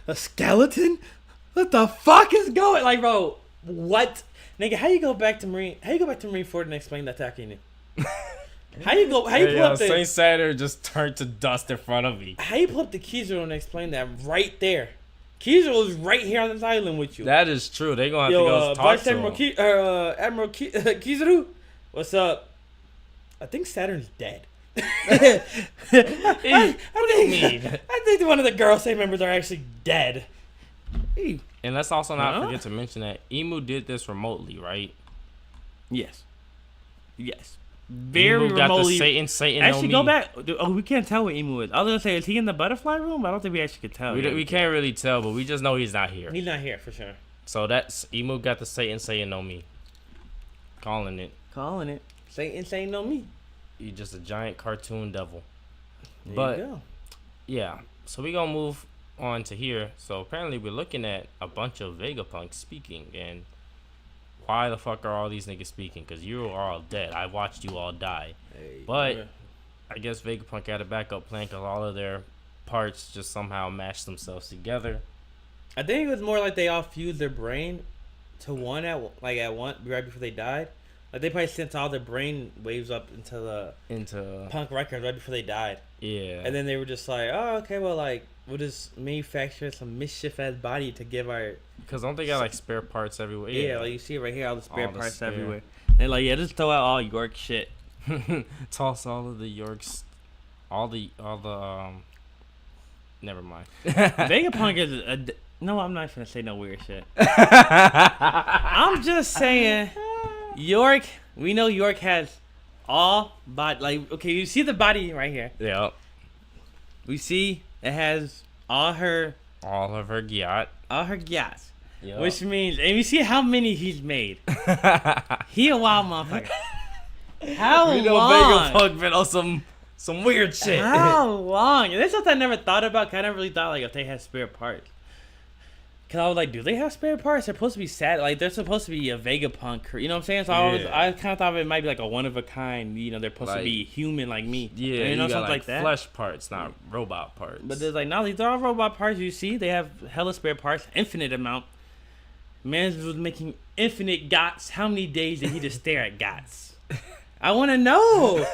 A skeleton? What the fuck is going? Like, bro, what? Nigga, how you go back to Marine Ford and explain that to Akinu? How you pull up the Saint Saturn just turned to dust in front of me. How you pull up the Kizaru and explain that right there? Kizaru is right here on this island with you. That is true. They gonna have to go talk Vice to Admiral him. Admiral Kizaru, what's up? I think Saturn's dead. What do you mean? I think one of the Girl Say members are actually dead. And let's also not Huh? forget to mention that Emu did this remotely, right? Yes. Very Emu got the remotely. Satan Actually, no go me. back. Oh, we can't tell what Emu is. I was gonna say, is he in the butterfly room? I don't think we actually could tell. We can't really tell, but we just know he's not here. He's not here for sure. So that's Emu got the Satan no me. Calling it. Calling it. Satan no me. He's just a giant cartoon devil. There But- you go. Yeah. So we gonna move on to here. So apparently we're looking at a bunch of Vegapunk speaking, and why the fuck are all these niggas speaking? Cause you are all dead. I watched you all die. Hey, But- yeah. I guess Vegapunk had a backup plan because all of their parts just somehow mashed themselves together. I think it was more like they all fused their brain to one at one right before they died. Like they probably sent all their brain waves up into the Into punk records right before they died, yeah. and then they were just like, "Oh, okay, well, like we'll just manufacture some mischief ass body to give our Because don't they got like spare parts everywhere? yeah, like you see it right here, all the spare All the parts spare. everywhere." They're like, "Yeah, just throw out all York shit." Toss all of the Yorks, all the never mind. Vegapunk is no, I'm not gonna say no weird shit. I'm just saying, York. We know York has all body. Like, okay, you see the body right here. Yep. We see it has all her All of her gyat. gas, Yep. which means, and you see how many he's made. He a wild motherfucker. How We know long? Vegapunk been on some weird shit. How long? And that's something I never thought about. 'Cause I never really thought like if they had spare parts. Cause I was like, do they have spare parts? They're supposed to be sad. Like they're supposed to be a Vegapunk. You know what I'm saying? So Yeah. I kind of thought it might be like a one of a kind. You know, they're supposed to Like- be human like me. Yeah, you know, got something like that. flesh parts, not robot parts. But there's like, no, these are all robot parts. You see, they have hella spare parts, infinite amount. Man was making infinite GOTS. How many days did he just stare at GOTS? I want to know.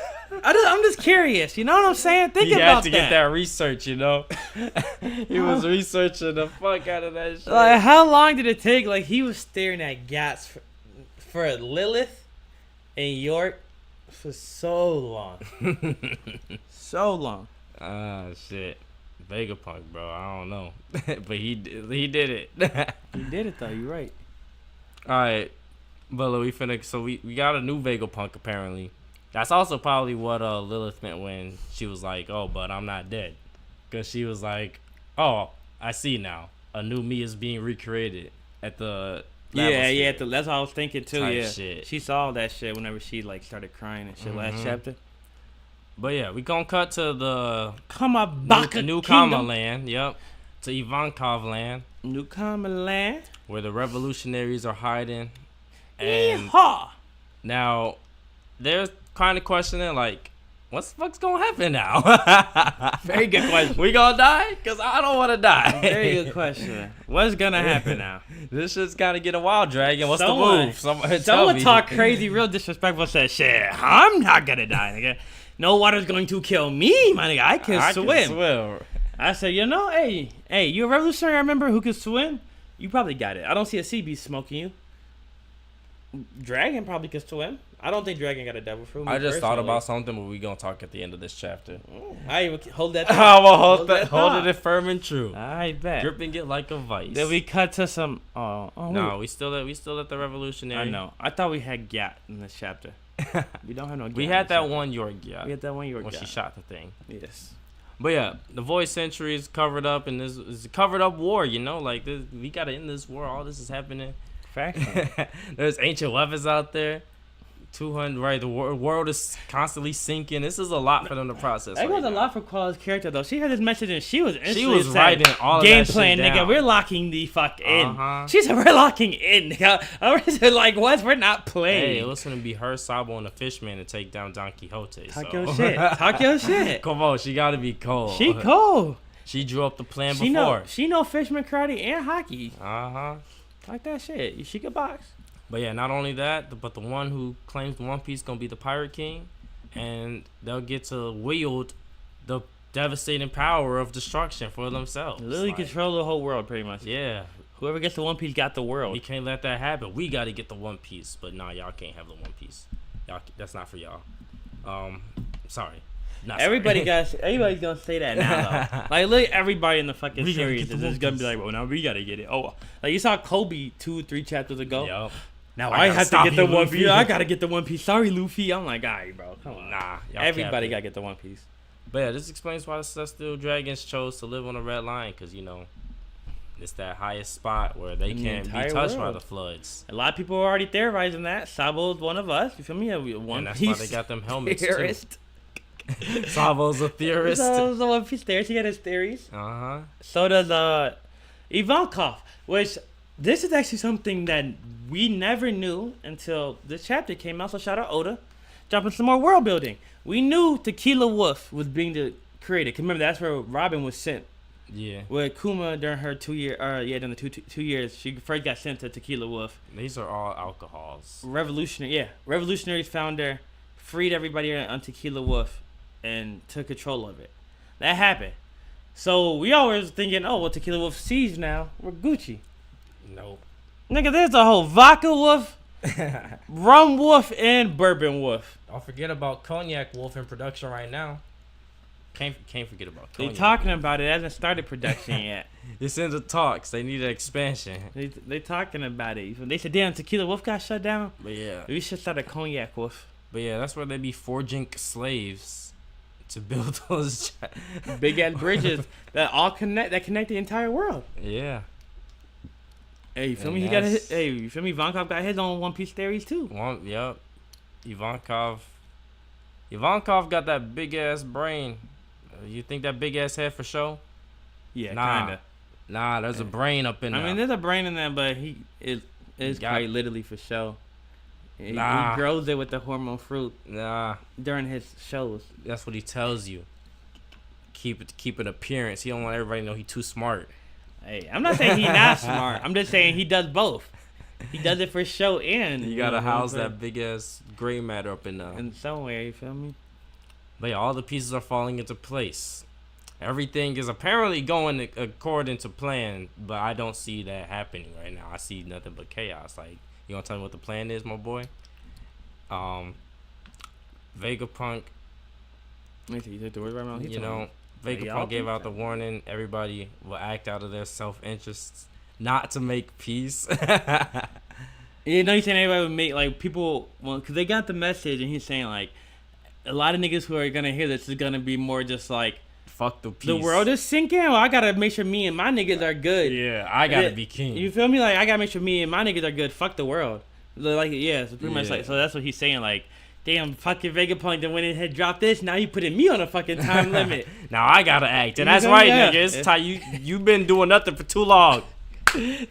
I'm just curious. You know what I'm saying? Think he about had to get that research, you know. He was researching the fuck out of that shit. Like, how long did it take? Like, he was staring at GOTS for Lilith and York for so long. So long. Ah, shit. Vegapunk, bro. I don't know. But he did it. He did it, though. You're right. All right. But look, we got a new Vegapunk, apparently. That's also probably what Lilith meant when she was like, oh, but I'm not dead. Because she was like, oh, I see now. A new me is being recreated at the Yeah, that's what I was thinking, too, Type yeah. shit. She saw that shit whenever she, like, started crying and shit last chapter. But yeah, we gonna cut to the Kamabaka New Kingdom. Kama land, yep. To Ivankov land, New Kama land. where the revolutionaries are hiding. And Yeehaw! now, they're kind of questioning, like, what the fuck's gonna happen now? Very good question. We gonna die? Because I don't want to die. Very good question. What's gonna happen now? This shit's gotta get a wild dragon. What's Someone- the move? Tell Someone me. talk crazy, real disrespectful, said, shit, I'm not gonna die, nigga. No water's going to kill me, my nigga. I can swim. I said, you know, hey, you a revolutionary member who can swim? You probably got it. I don't see a sea beast smoking you. Dragon probably can swim. I don't think Dragon got a devil fruit. I just thought about something, but we gonna talk at the end of this chapter. I even hold that. I will Hold that hold thought. it firm and true. I bet. Dripping it like a vice. Then we cut to some. No, we still at the revolutionary. I know. I thought we had Gat in this chapter. We don't have no. Gat We in had this that chapter. one York, yeah. We had that one. You were when she Gat. shot the thing. Yes. But yeah, the Void Century is covered up, and this is a covered up war. You know, like this, we gotta end this war. All this is happening. Faction. There's ancient weapons out there. 200, right? The world is constantly sinking. This is a lot for them to process. That right goes a now. lot for Qua's character though. She had this message and she was writing all of game that plan, shit nigga. down. We're locking the fuck in. Uh-huh. She said we're locking in, nigga. I was like, what? We're not Hey, playing. it was gonna be her, Sabo, and the Fishman to take down Don Quixote. Talk so. your shit. Talk your shit. Come on, she gotta be cold. She cool. She drew up the plan She before. She know fishman karate and hockey. Uh-huh. Talk that shit. She could box. But yeah, not only that, but the one who claims the One Piece gonna be the Pirate King, and they'll get to wield the devastating power of destruction for themselves. Literally Like, control the whole world, pretty much. yeah, Whoever gets the One Piece got the we world. can't let that happen. We gotta get the One Piece, but nah, y'all can't have the One Piece. Y'all, that's not for y'all. Sorry. Not Everybody's sorry. gonna say that now, though. Like, look, everybody in the fucking We gotta series get the is One just gonna be Piece. like, well, now we gotta get it. Oh, like you saw Kobe 2-3 chapters ago. Yup. Now I I gotta have to stop get the you, One Luffy. Piece. I gotta get the One Piece. Sorry, Luffy. I'm like, alright, bro. Come on. Nah. Y'all Everybody capping. gotta get the One Piece. But yeah, this explains why the Celestial Dragons chose to live on the Red Line, because, you know, it's that highest spot where they In the can't be entire touched by world. the floods. A lot of people are already theorizing that. Sabo's one of us. You feel me? We One And that's Piece why they got them helmets, theorist. too. Savo's a theorist. So One Piece theorist. He had his theories. Uh-huh. So does Ivankov, which this is actually something that we never knew until this chapter came out. So shout out Oda, dropping some more world building. We knew Tequila Wolf was being created. 'Cause remember, that's where Robin was sent. Yeah. With Kuma during her 2 year, during the two years, she first got sent to Tequila Wolf. These are all alcohols. Revolutionaries founder freed everybody on Tequila Wolf and took control of it. That happened. So we always thinking, oh, well, Tequila Wolf seized now. We're Gucci. Nope. Nigga, there's a whole vodka wolf, rum wolf, and bourbon wolf. Don't forget about Cognac Wolf in production right now. Can't forget about They Cognac. talking about it. It hasn't started production yet. It's in the talks. They need an expansion. They talking about it. They said, damn, Tequila Wolf got shut down. But yeah. We should start a Cognac Wolf. But yeah, that's where they be forging slaves to build those. Big ass bridges that connect the entire world. Yeah. Hey, you feel And me? You feel me? Ivankov got his own One Piece theories too. Yep. Ivankov got that big ass brain. You think that big ass head for show? Yeah, Nah. kinda. Nah, there's a brain up in there. I mean, there's a brain in there, but he is got- quite literally for show. He Nah. grows it with the hormone fruit Nah, during his shows. that's what he tells you. Keep an appearance. He don't want everybody to know he too smart. Hey, I'm not saying he's not smart. I'm just saying he does both. He does it for show and You gotta house for- that big ass gray matter up in there. in somewhere. You feel me? But yeah, all the pieces are falling into place. Everything is apparently going according to plan, but I don't see that happening right now. I see nothing but chaos. Like, you gonna tell me what the plan is, my boy? Vegapunk, Let me see. You took the word right now. you know, Vegapunk y'all gave think out the warning. Everybody will act out of their self-interests, not to make peace. You know, he's saying everybody would make like people, well, because they got the message, and he's saying like a lot of niggas who are gonna hear this is gonna be more just like Fuck the peace. the world is sinking. Well, I gotta make sure me and my niggas are good. Yeah, I gotta Yeah, be king. You feel me? Like I gotta make sure me and my niggas are good. Fuck the world. Like yeah, it's pretty much Yeah. like so. That's what he's saying. Like, damn, fucking Vegapunk. Then when it had dropped this, now you putting me on a fucking time limit. Now I gotta act, and You that's feel me? right, Yeah. nigga. It's time you been doing nothing for too long.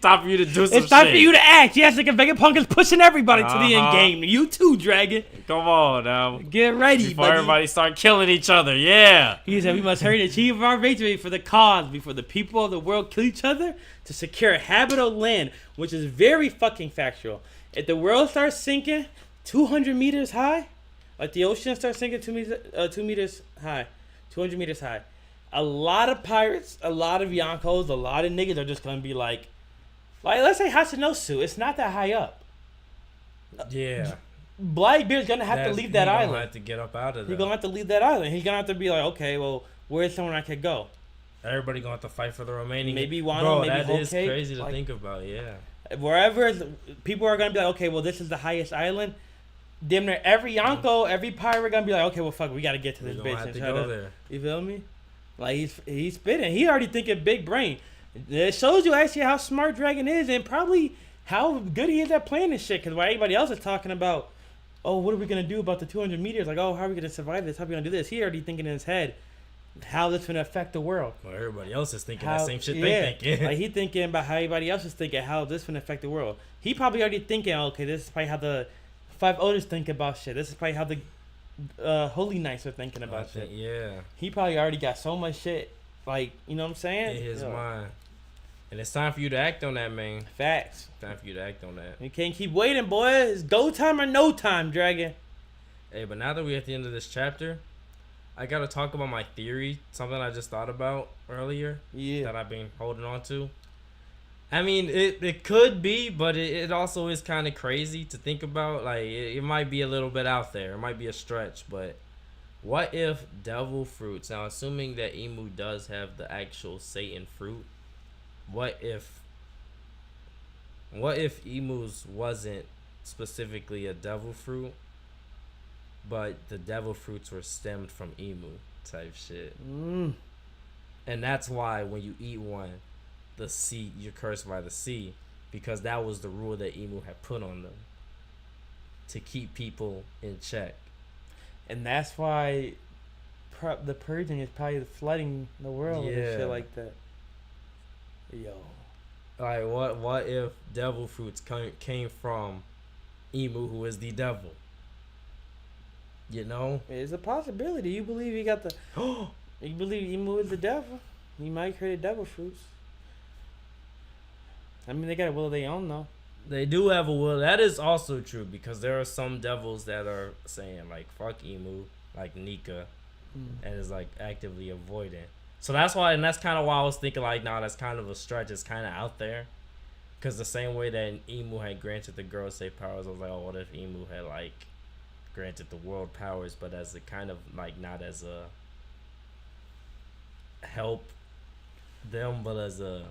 Time for you to do some It's time shit. for you to act. Yes, nigga, Vegapunk is pushing everybody to the end Uh-huh. game. You too, Dragon. Come on now. Get ready, Before buddy. everybody start killing each other, yeah. He said we must hurry to achieve our victory for the cause before the people of the world kill each other to secure habitable land, which is very fucking factual. If the world starts sinking 200 meters high, like the ocean starts sinking 2 meters high, 200 meters high, a lot of pirates, a lot of Yonkos, a lot of niggas are just gonna be like let's say Hachinosu, it's not that high up. Yeah. Blackbeard's gonna have to leave that island. Have to get up out of He's gonna have to leave that island. He's gonna have to be like, okay, well, where's someone I could go? Everybody gonna have to fight for the remaining. Maybe Wano, Bro, maybe that Whole is Cake, crazy to like- think about. Yeah. Wherever people are gonna be like, okay, well, this is the highest island. Damn near every Yonko, every pirate gonna be like, okay, well, fuck, we gotta get to We're this gonna bitch have and to try go to. there. You feel me? Like he's spitting. He already thinking big brain. It shows you actually how smart Dragon is and probably how good he is at playing this shit. Because while everybody else is talking about, oh, what are we gonna do about the 200 meters? Like, oh, how are we gonna survive this? How are we gonna do this? He already thinking in his head how this gonna affect the world. Well, everybody else is thinking How, that same shit yeah, they thinking. like he thinking about how everybody else is thinking how this gonna affect the world. He probably already thinking, okay, this is probably how the five oldest think about shit. This is probably how the Holy Knights are thinking about shit. Yeah. He probably already got so much shit, like, you know what I'm saying? In his Yo, mind. And it's time for you to act on that, man. Facts. Time for you to act on that. You can't keep waiting, boy. It's go time or no time, Dragon. Hey, but now that we're at the end of this chapter, I gotta talk about my theory. Something I just thought about earlier Yeah. that I've been holding on to. I mean, it could be, but it also is kind of crazy to think about. Like, it might be a little bit out there. It might be a stretch, but what if devil fruits? Now, assuming that Emu does have the actual Satan fruit, what if Emu's wasn't specifically a devil fruit, but the devil fruits were stemmed from Emu type shit? And that's why when you eat one, the sea, you're cursed by the sea, because that was the rule that Emu had put on them to keep people in check. And that's why the purging is probably flooding the world and Yeah. shit like that. Yo. Like, what if devil fruits came from Emu, who is the devil? You know? It's a possibility. You believe he got the... You believe Emu is the devil? He might create devil fruits. I mean, they got a will of their own, though. They do have a will. That is also true, because there are some devils that are saying, like, fuck Emu, like Nika, and is, like, actively avoiding. So that's why, and that's kind of why I was thinking, like, nah, that's kind of a stretch. It's kind of out there. Because the same way that Emu had granted the girls safe powers, I was like, oh, what if Emu had, like, granted the world powers, but as a kind of, like, not as a help them, but as a,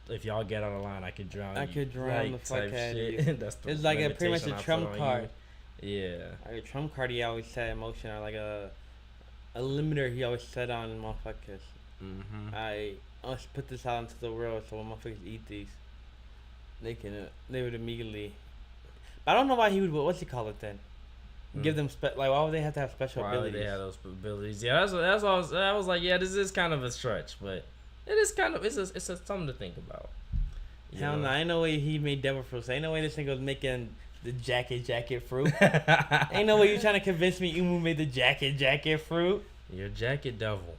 if y'all get on the line, I could drown you. I could drown the fuck type out of shit. you. That's the It's like a pretty much limitation a I trump put on card. you. Yeah. Like a trump card he always said emotion, or like a limiter he always said on motherfuckers. Let's put this out into the world so when motherfuckers eat these, they would immediately. But I don't know why he would. What's he call it then? Give them like, why would they have to have special Why abilities? would they have those abilities? Yeah, that's all. I was like, yeah, this is kind of a stretch, but it is kind of it's something to think about. Hell no, ain't no way he made devil fruits. Ain't no way this nigga was making the jacket fruit. Ain't no way you trying to convince me Emu made the jacket fruit. You're a jacket devil.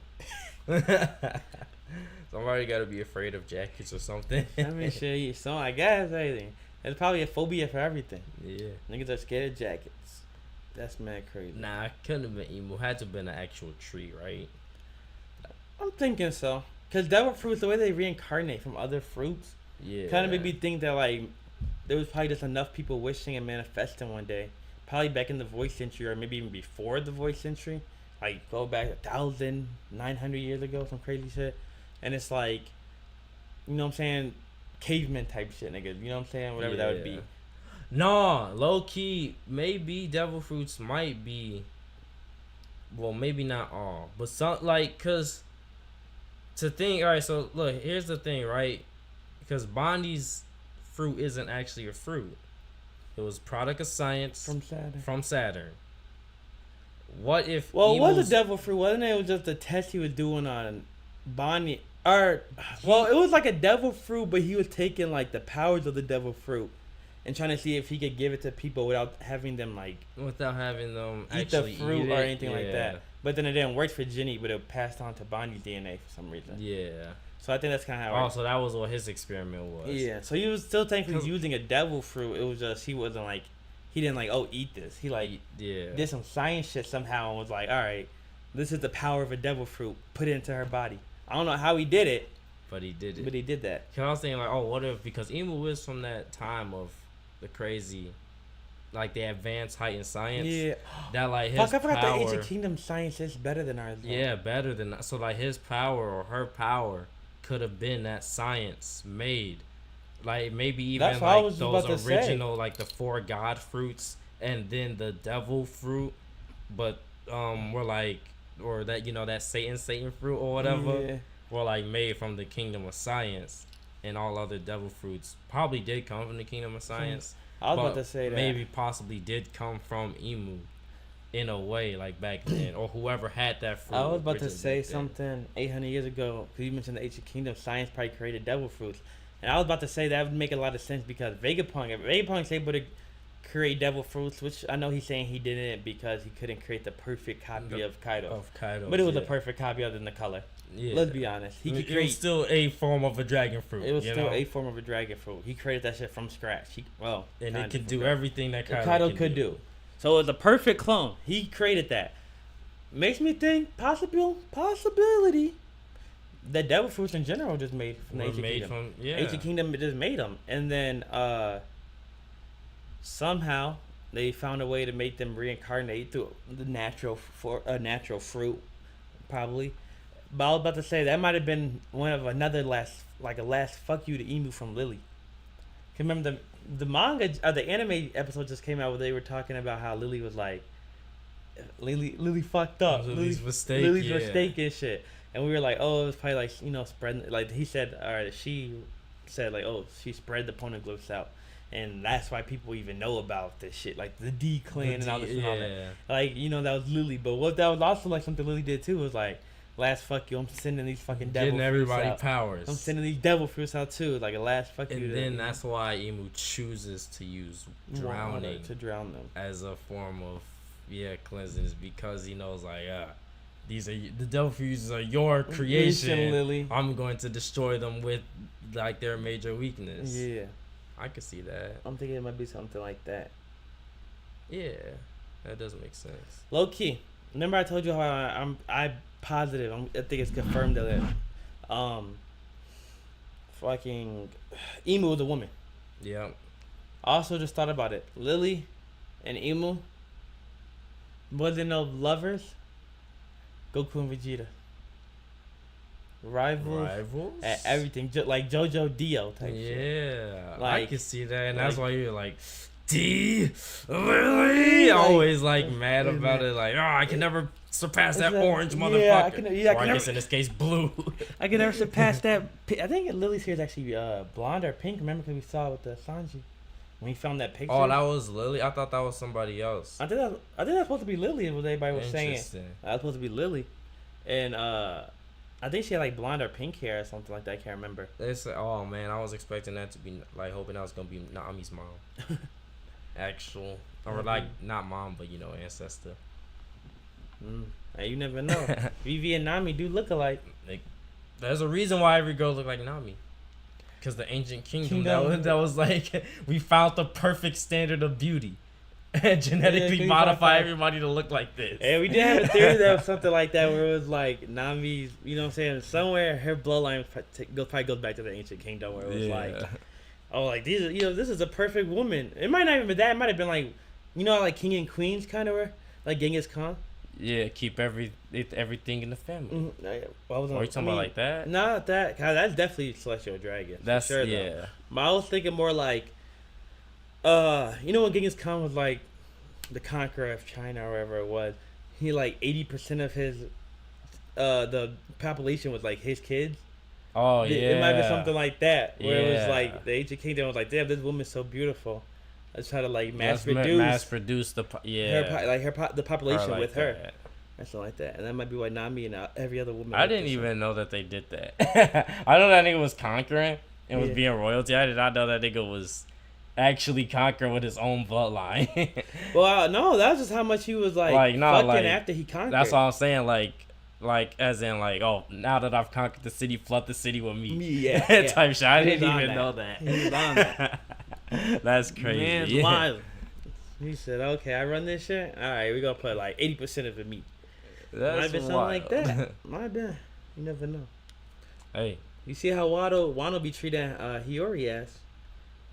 Somebody got to be afraid of jackets or something. I mean, shit, so I guess everything. There's probably a phobia for everything. Yeah. Niggas are scared of jackets. That's mad crazy. Nah, it couldn't have been Emu. Had to have been an actual tree, right? I'm thinking so. Cause devil fruits, the way they reincarnate from other fruits, Yeah. kind of made me think that like there was probably just enough people wishing and manifesting one day. Probably back in the voice century, or maybe even before the voice century. Like go back 1,900 years ago, some crazy shit. And it's like, you know what I'm saying, caveman type shit, nigga. You know what I'm saying? Whatever that would be. No, low key, maybe devil fruits might be. Well, maybe not all, but some, like, cause to think. All right, so look, here's the thing, right? Because Bondi's fruit isn't actually a fruit; it was product of science From Saturn. From Saturn. What if? Well, it was Emu's- a devil fruit, wasn't it? It was just a test he was doing on Bonnie. Or, well, it was like a devil fruit, but he was taking like the powers of the devil fruit and trying to see if he could give it to people without having them like without having them eat the actually fruit eat or it. anything like that. But then it didn't work for Ginny, but it passed on to Bonnie's DNA for some reason. Yeah. So I think that's kind of how. Oh, it so that was what his experiment was. Yeah. So he was still technically using a devil fruit. It was just he wasn't like he didn't like eat this. He like did some science shit somehow and was like, all right, this is the power of a devil fruit. Put it into her body. I don't know how he did it. But he did it. But he did that. Cause I was thinking like, oh, what if, because Emu is from that time of the crazy, like the advanced heightened science. Yeah. That like his Fuck, I forgot power. the Ancient Kingdom science is better than ours. Though. Yeah, better than, so like his power or her power could have been that science made, like maybe even That's what I like was those about to say. original like the 4 god fruits and then the devil fruit, but we're like or that that Satan fruit or whatever, Yeah. were like made from the kingdom of science, and all other devil fruits probably did come from the kingdom of science. I was but about to say that. maybe possibly did come from Emu, in a way, like back then, or whoever had that fruit. I was about to originally say back then. something 800 years ago, because you mentioned the ancient kingdom, science probably created devil fruits. And I was about to say that would make a lot of sense because Vegapunk, if Vegapunk's able to create devil fruits, which I know he's saying he didn't because he couldn't create the perfect copy of Kaido. Of Kaido, But it was a perfect copy other than the color. Yeah. Let's be honest. He could It was create. still a form of a dragon fruit. It was you still know? a form of a dragon fruit. He created that shit from scratch. and kinda it could from do scratch. everything that Kaido could do. So it was a perfect clone. He created that. Makes me think possibility that devil fruits in general just made from the Were ancient made kingdom. from Ancient kingdom just made them, and then somehow they found a way to make them reincarnate through the natural fruit, probably. But I was about to say that might have been one of another last fuck you to Emu from Lily. Remember the manga the anime episode just came out where they were talking about how Lily was like Lily fucked up. Lily's mistake. Lily's yeah. mistake and shit. And we were like, oh, it was probably like, spreading, like he said, or she said like, oh, she spread the poneglyphs out. And that's why people even know about this shit, like the D clan and all this and all that. Like, that was Lily. But what that was also like something Lily did too was like, last fuck you, I'm sending these fucking devil Getting fruits everybody out. powers. I'm sending these devil fruits out too, like a last fuck you. And then that's why Emu chooses to use drowning to drown them as a form of cleansing, is because he knows like these are the devil fruits are your creation. Lily. I'm going to destroy them with like their major weakness. Yeah, I could see that. I'm thinking it might be something like that. Yeah, that does make sense. Low key. Remember I told you how I'm positive. I think it's confirmed that fucking Emu was a woman. Yeah. I also just thought about it. Lily and Emu wasn't no lovers. Goku and Vegeta. Rivals at everything, like JoJo Dio type shit. Yeah, Like, I can see that, and that's like- why you're like, D, really? Always like mad about it, like, I can never surpass that orange motherfucker. I Or can I guess never, in this case, blue. I can never surpass that. I think Lily's hair is actually blonde or pink. Remember, because we saw it with the Sanji when he found that picture. Oh, that was Lily. I thought that was somebody else. I think that's supposed to be Lily. What everybody was saying. Interesting. That was supposed to be Lily, and I think she had like blonde or pink hair or something like that. I can't remember. They said, oh man, I was expecting that to be like hoping that was gonna be Nami's mom, actual, or like not mom, but ancestor. Hey, you never know. Vivi and Nami do look alike. There's a reason why every girl looked like Nami. Because the ancient kingdom. That was like, we found the perfect standard of beauty. And genetically modify everybody to look like this. And we did have a theory that was something like that where it was like Nami's, you know what I'm saying? Somewhere her bloodline probably goes back to the ancient kingdom where it was like, oh, like these, this is a perfect woman. It might not even be that. It might have been like, like king and queens kind of were, like Genghis Khan. Yeah, keep everything in the family. Are you talking about like that? Not that. That's definitely Celestial Dragon. That's for sure, though. But I was thinking more like, when Genghis Khan was like the conqueror of China or wherever it was, he like 80% of his the population was like his kids. Oh yeah. It might be something like that where it was like the ancient kingdom was like, damn, this woman's so beautiful. Let's try to like mass produce the the population like with her. that. And something like that. And that might be why Nami and every other woman. I didn't even know that they did that. I know that nigga was conquering and was being royalty. I did not know that nigga was actually conquering with his own bloodline. Well, no, that was just how much he was fucking after he conquered. That's all I'm saying. Like as in like, oh, now that I've conquered the city, flood the city with me. Yeah. Type shit. I He was didn't on even that. know that. He was on that. That's crazy. Man's wild. He said, okay, I run this shit. All right, we're going to put like 80% of it me. That's Might have been something like that. Might have been. You never know. Hey. You see how Wano be treating Hiyori as?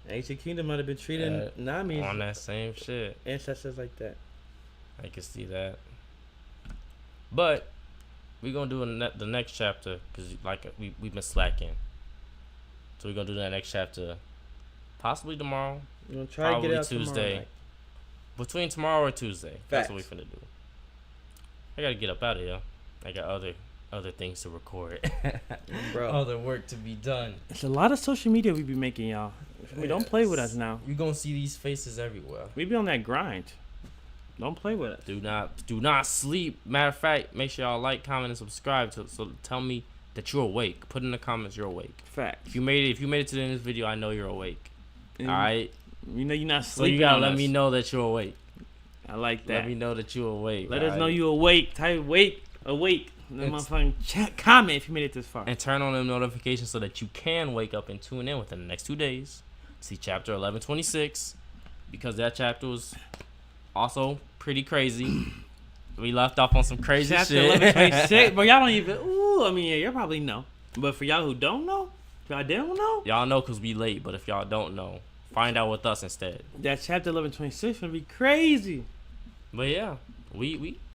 Ancient Kingdom might have been treating Nami on that same shit. Ancestors like that. I can see that. But we're going to do the next chapter because we've been slacking. So we're going to do that next chapter possibly tomorrow. We're going to try to get it out Tuesday. tomorrow night. Between tomorrow or Tuesday. That's what we're finna do. I gotta get up out of here. I got other things to record. Bro. Other work to be done. It's a lot of social media we be making, y'all. We don't play with us now. You're gonna see these faces everywhere. We be on that grind. Don't play with us. Do not sleep. Matter of fact, make sure y'all like, comment, and subscribe. So tell me that you're awake. Put in the comments you're awake. Facts. If you made it to the end of this video, I know you're awake. And All right. You know you're not So sleeping. you gotta on let us. me know that you're awake. I like that. Let me know that you're awake. Let us know alright? you awake. Type awake. The It's- motherfucking comment if you made it this far. And turn on the notifications so that you can wake up and tune in within the next 2 days. See chapter 1126, because that chapter was also pretty crazy. We left off on some crazy Chapter shit. 1126. But y'all don't even. Ooh, I mean, yeah, you probably know. But for y'all who don't know, if y'all didn't know, Y'all know because we late, but if y'all don't know, find out with us instead. that chapter 1126 gonna be crazy. But yeah, we